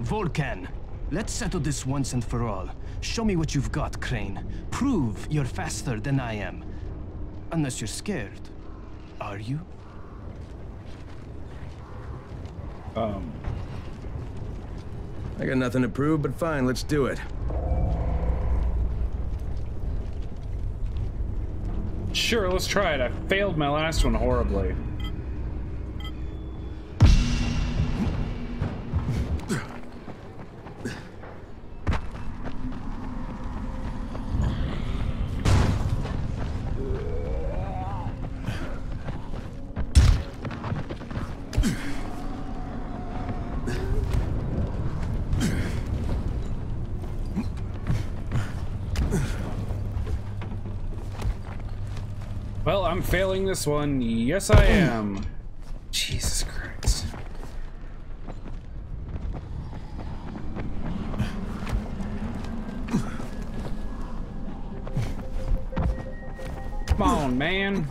Speaker 12: Volcan, let's settle this once and for all. Show me what you've got, Crane. Prove you're faster than I am. Unless you're scared. Are you?
Speaker 2: I got nothing to prove, but fine, let's do it.
Speaker 1: Sure, let's try it. I failed my last one horribly. Well, I'm failing this one. Yes, I am. Jesus Christ. Come on, man.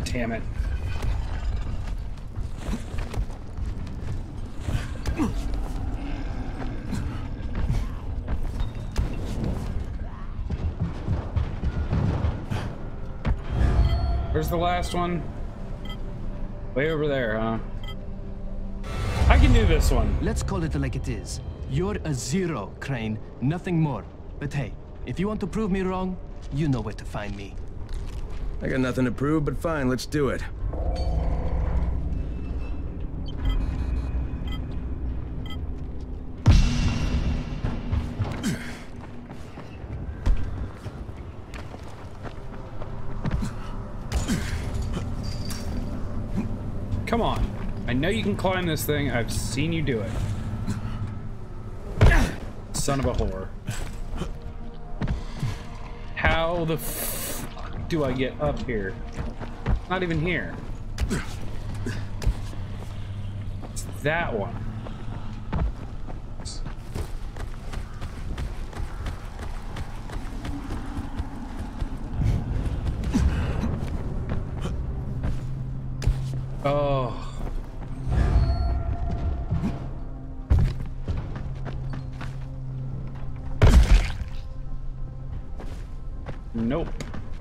Speaker 1: Damn it. Where's the last one? Way over there, huh? I can do this one.
Speaker 12: Let's call it like it is. You're a zero, Crane. Nothing more. But hey, if you want to prove me wrong, you know where to find me.
Speaker 2: I got nothing to prove, but fine, let's do it.
Speaker 1: Come on. I know you can climb this thing. I've seen you do it. Son of a whore. How the fuck do I get up here? Not even here. It's that one. Nope.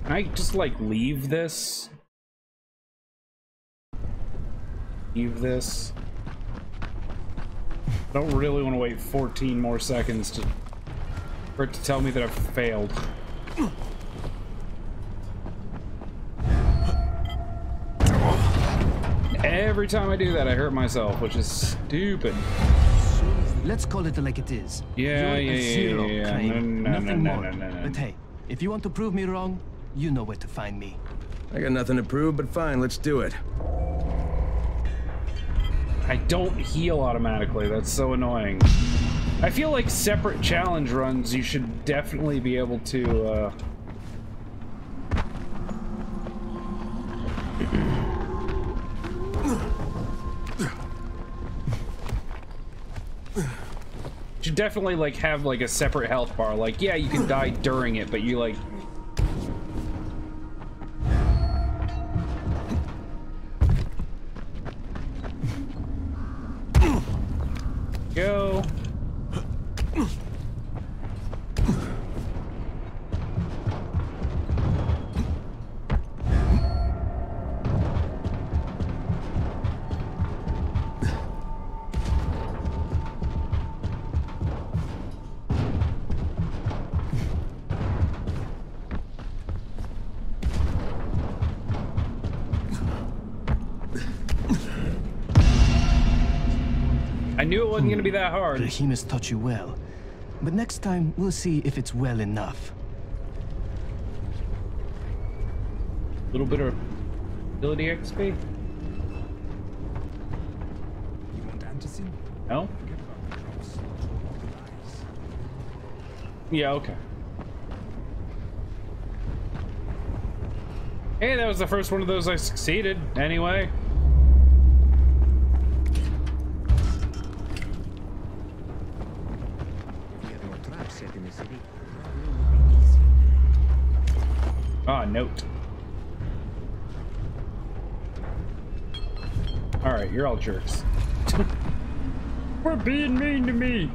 Speaker 1: Can I just, like, leave this? Leave this? I don't really want to wait 14 more seconds for it to tell me that I've failed. Every time I do that, I hurt myself, which is stupid.
Speaker 12: Let's call it like it is.
Speaker 1: Yeah.
Speaker 12: Nothing more. But hey, if you want to prove me wrong, you know where to find me.
Speaker 2: I got nothing to prove, but fine, let's do it.
Speaker 1: I don't heal automatically. That's so annoying. I feel like separate challenge runs, you should definitely be able to, should definitely, like, have, like, a separate health bar. Like, yeah, you can die during it, but you, like... Go. I knew it wasn't going to be that hard.
Speaker 12: Raheem taught you well, but next time we'll see if it's well enough.
Speaker 1: A little bit of ability XP.
Speaker 13: You want antacid?
Speaker 1: No? Yeah, okay. Hey, that was the first one of those I succeeded, anyway. Ah, note. Alright, you're all jerks. We're being mean to me.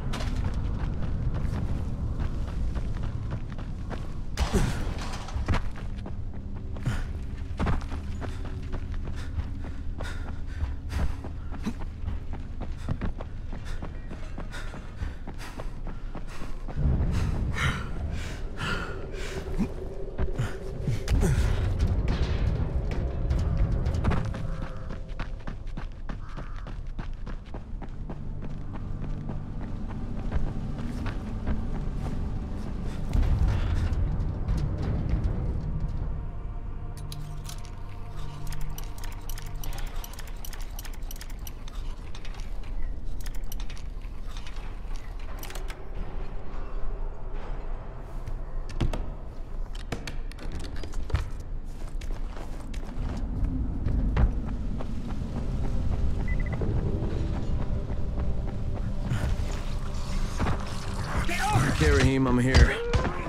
Speaker 2: Okay, Raheem, I'm here.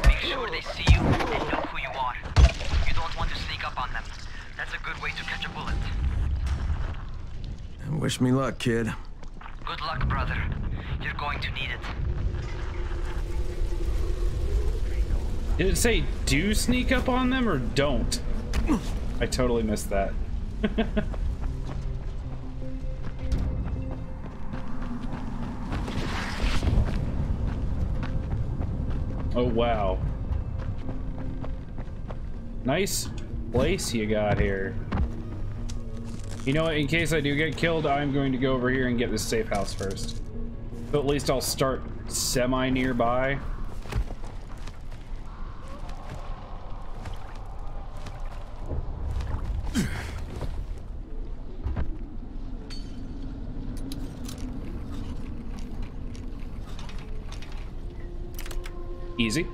Speaker 14: Make sure they see you and know who you are. You don't want to sneak up on them. That's a good way to catch a bullet.
Speaker 2: Wish me luck, kid.
Speaker 14: Good luck, brother. You're going to need it.
Speaker 1: Did it say do sneak up on them or don't? I totally missed that. Oh, wow. Nice place you got here. You know what, in case I do get killed, I'm going to go over here and get this safe house first. So at least I'll start semi-nearby. Easy.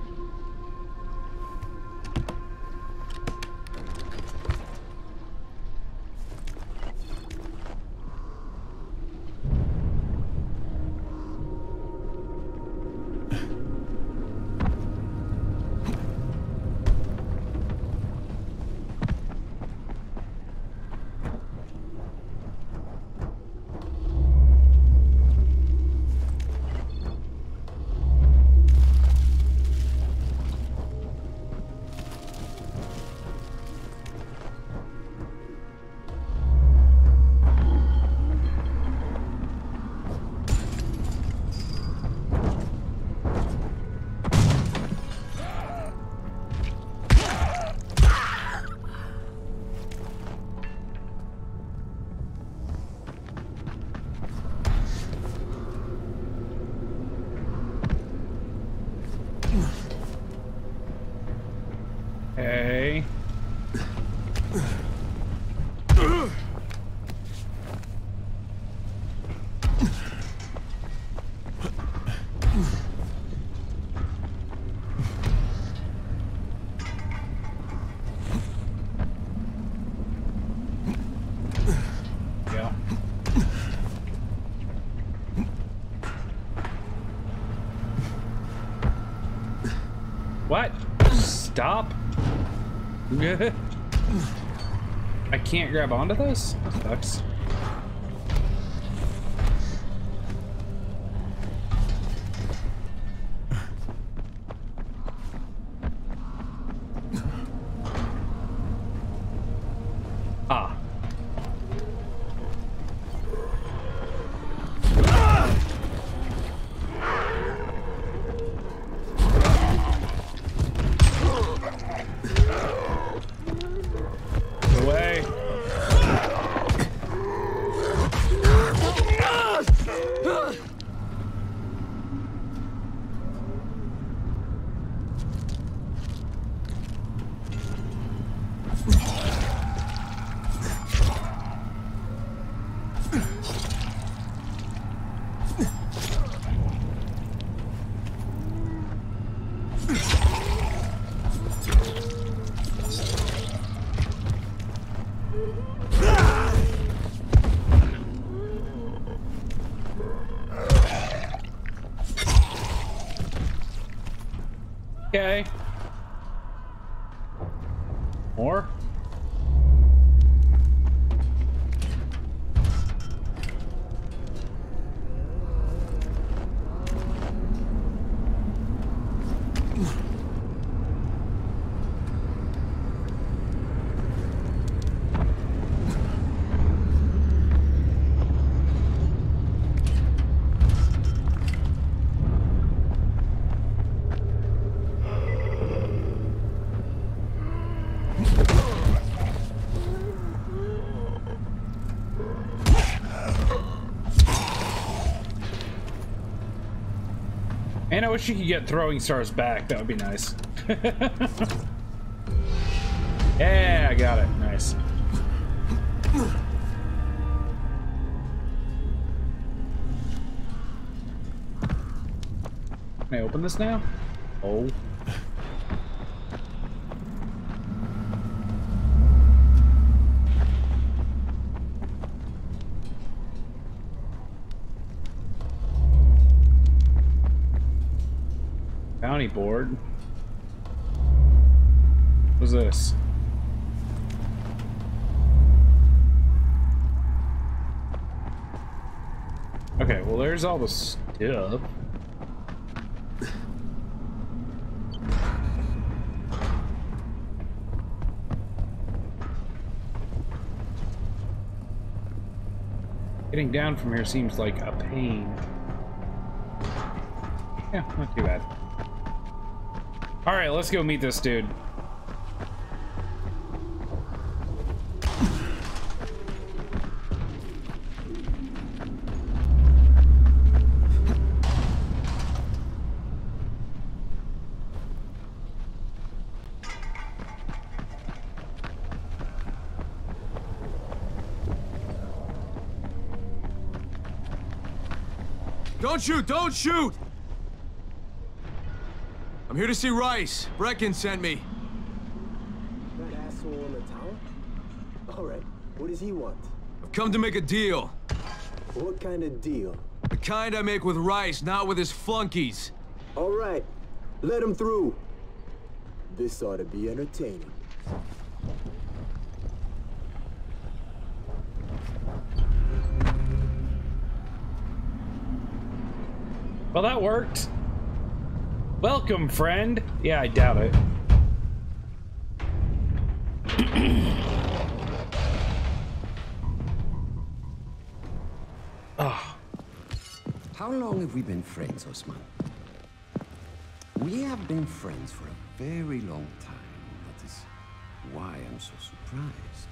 Speaker 1: Okay. Yeah. What? Stop. I can't grab onto this? That sucks. Ah. Away. Okay. More? And I wish you could get throwing stars back. That would be nice. Yeah, I got it. Nice. Can I open this now? Oh. Bounty board. What's this? Okay, well there's all the stuff. Getting down from here seems like a pain. Yeah, not too bad. Alright, let's go meet this dude.
Speaker 2: Don't shoot! Don't shoot! I'm here to see Rice. Brecken sent me.
Speaker 6: That asshole in the tower? All right. What does he want?
Speaker 2: I've come to make a deal.
Speaker 6: What kind of deal?
Speaker 2: The kind I make with Rice, not with his flunkies.
Speaker 6: All right. Let him through. This ought to be entertaining.
Speaker 1: Well, that worked. Welcome, friend. Yeah, I doubt it. Oh.
Speaker 15: How long have we been friends, Osman? We have been friends for a very long time. That is why I'm so surprised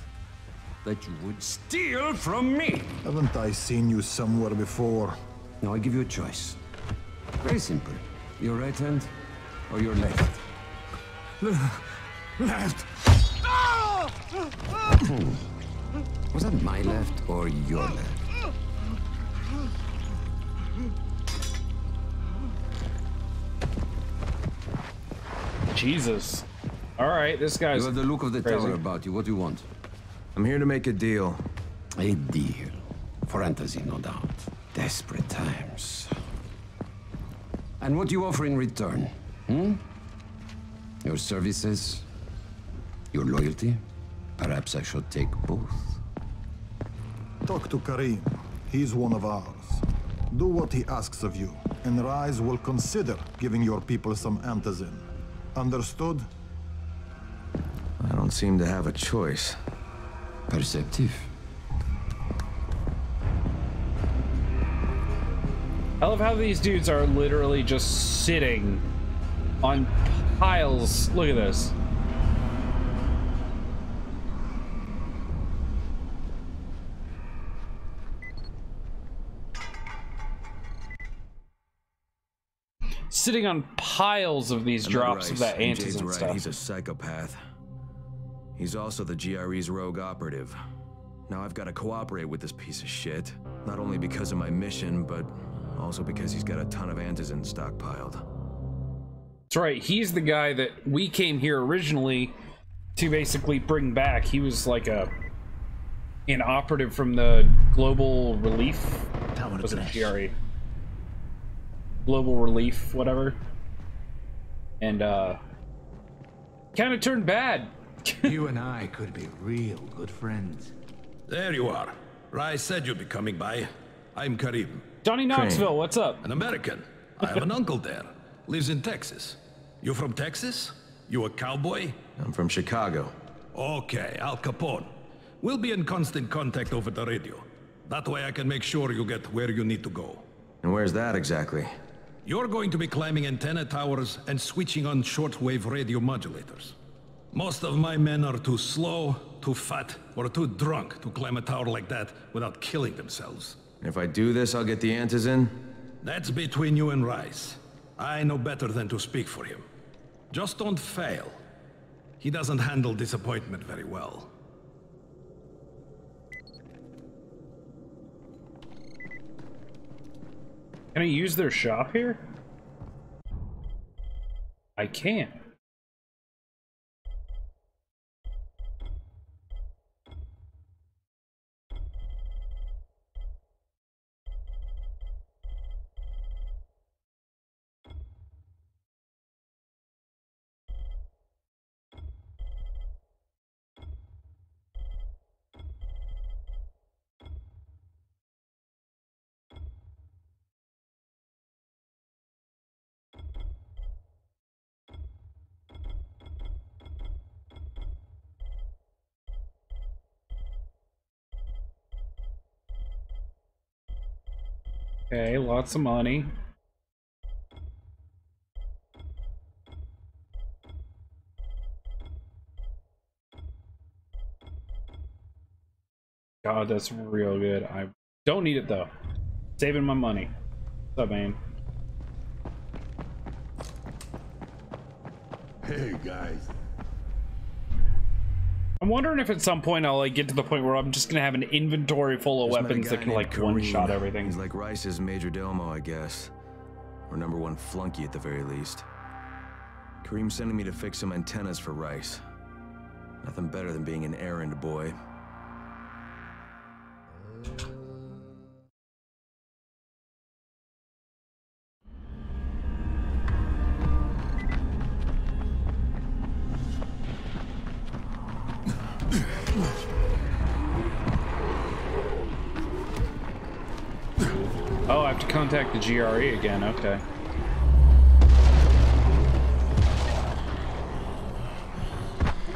Speaker 15: that you would steal from me.
Speaker 16: Haven't I seen you somewhere before?
Speaker 15: Now I give you a choice. Very simple. Your right hand or your left?
Speaker 16: Left!
Speaker 15: Was that my left or your left?
Speaker 1: Jesus. Alright, this guy's
Speaker 15: You have the look of the
Speaker 1: crazy.
Speaker 15: tower about you. What do you want?
Speaker 2: I'm here to make a deal.
Speaker 15: A deal. Fantasy, no doubt. Desperate times. And what do you offer in return? Hmm? Your services? Your loyalty? Perhaps I should take both.
Speaker 16: Talk to Karim. He's one of ours. Do what he asks of you, and Rise will consider giving your people some antizin. Understood?
Speaker 2: I don't seem to have a choice.
Speaker 15: Perceptive.
Speaker 1: I love how these dudes are literally just sitting on piles. Look at this. Sitting on piles of these drops of that
Speaker 2: Jay's
Speaker 1: antizin
Speaker 2: right.
Speaker 1: stuff.
Speaker 2: He's a psychopath. He's also the GRE's rogue operative. Now I've got to cooperate with this piece of shit. Not only because of my mission, but also because he's got a ton of antizin stockpiled.
Speaker 1: That's right. He's the guy that we came here originally to basically bring back. He was like an operative from the Global Relief. Was it GRE? Global Relief, whatever. And kind of turned bad.
Speaker 13: You and I could be real good friends.
Speaker 10: There you are. Rai said you'd be coming by. I'm Karim.
Speaker 1: Johnny Knoxville, what's up?
Speaker 10: An American. I have an uncle there. Lives in Texas. You from Texas? You a cowboy?
Speaker 2: I'm from Chicago.
Speaker 10: Okay, Al Capone. We'll be in constant contact over the radio. That way I can make sure you get where you need to go.
Speaker 2: And where's that exactly?
Speaker 10: You're going to be climbing antenna towers and switching on shortwave radio modulators. Most of my men are too slow, too fat, or too drunk to climb a tower like that without killing themselves.
Speaker 2: And if I do this, I'll get the antizin?
Speaker 10: That's between you and Rice. I know better than to speak for him. Just don't fail. He doesn't handle disappointment very well.
Speaker 1: Can I use their shop here? I can't. Okay, lots of money. God, that's real good. I don't need it though. Saving my money. What's up, man?
Speaker 7: Hey, guys.
Speaker 1: I'm wondering if at some point I'll like get to the point where I'm just gonna have an inventory full of
Speaker 2: Just met a
Speaker 1: weapons that
Speaker 2: guy
Speaker 1: can
Speaker 2: named
Speaker 1: like one-shot
Speaker 2: Kareem.
Speaker 1: everything.
Speaker 2: He's like Rice's major domo, I guess. Or #1 flunky at the very least. Kareem's sending me to fix some antennas for Rice. Nothing better than being an errand boy.
Speaker 1: Oh, I have to contact the GRE again, okay.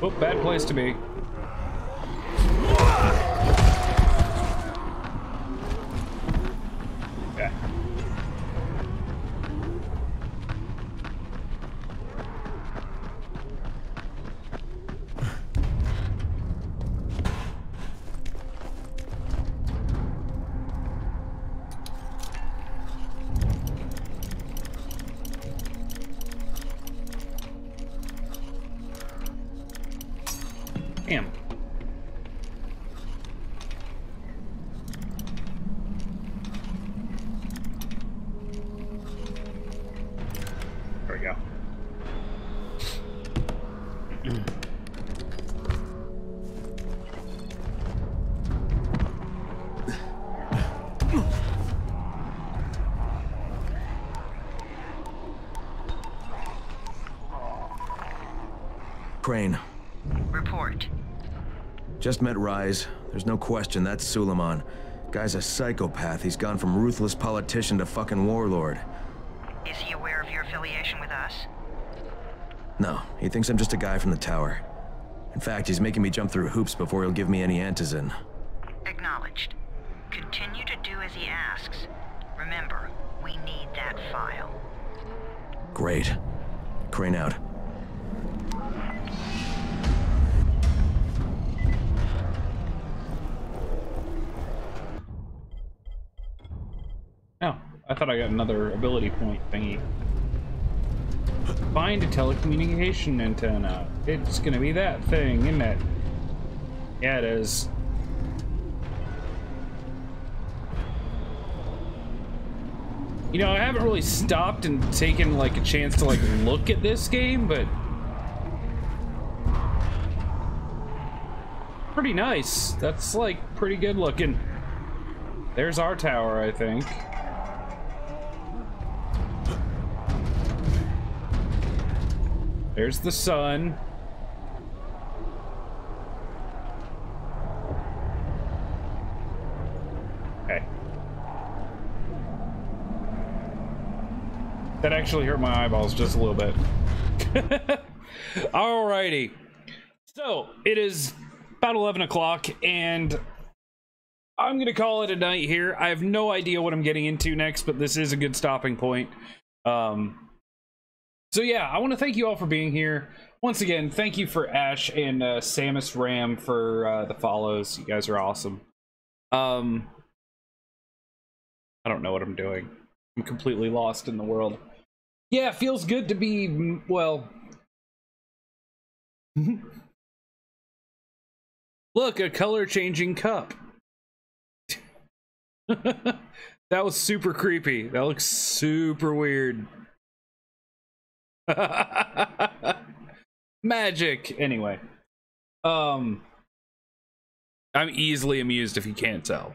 Speaker 1: Oh, bad place to be. Okay. Damn. There we go.
Speaker 2: Crane.
Speaker 14: Report.
Speaker 2: Just met Rise. There's no question that's Suleiman. Guy's a psychopath. He's gone from ruthless politician to fucking warlord.
Speaker 14: Is he aware of your affiliation with us?
Speaker 2: No, he thinks I'm just a guy from the tower. In fact, he's making me jump through hoops before he'll give me any antizin.
Speaker 14: Acknowledged. Continue to do as he asks. Remember, we need that file.
Speaker 2: Great. Crane out.
Speaker 1: Oh, I thought I got another ability point thingy. Find a telecommunication antenna. It's gonna be that thing, isn't it? Yeah, it is. You know, I haven't really stopped and taken like a chance to like look at this game, but pretty nice. That's like pretty good looking. There's our tower, I think. There's the sun. Okay. That actually hurt my eyeballs just a little bit. Alrighty. So, it is about 11 o'clock, and I'm gonna call it a night here. I have no idea what I'm getting into next, but this is a good stopping point. So yeah, I want to thank you all for being here. Once again, thank you for Ash and Samus Ram for the follows. You guys are awesome. I don't know what I'm doing. I'm completely lost in the world. Yeah, it feels good to be, well... Look, a color-changing cup. That was super creepy. That looks super weird. Magic. Anyway, I'm easily amused if you can't tell.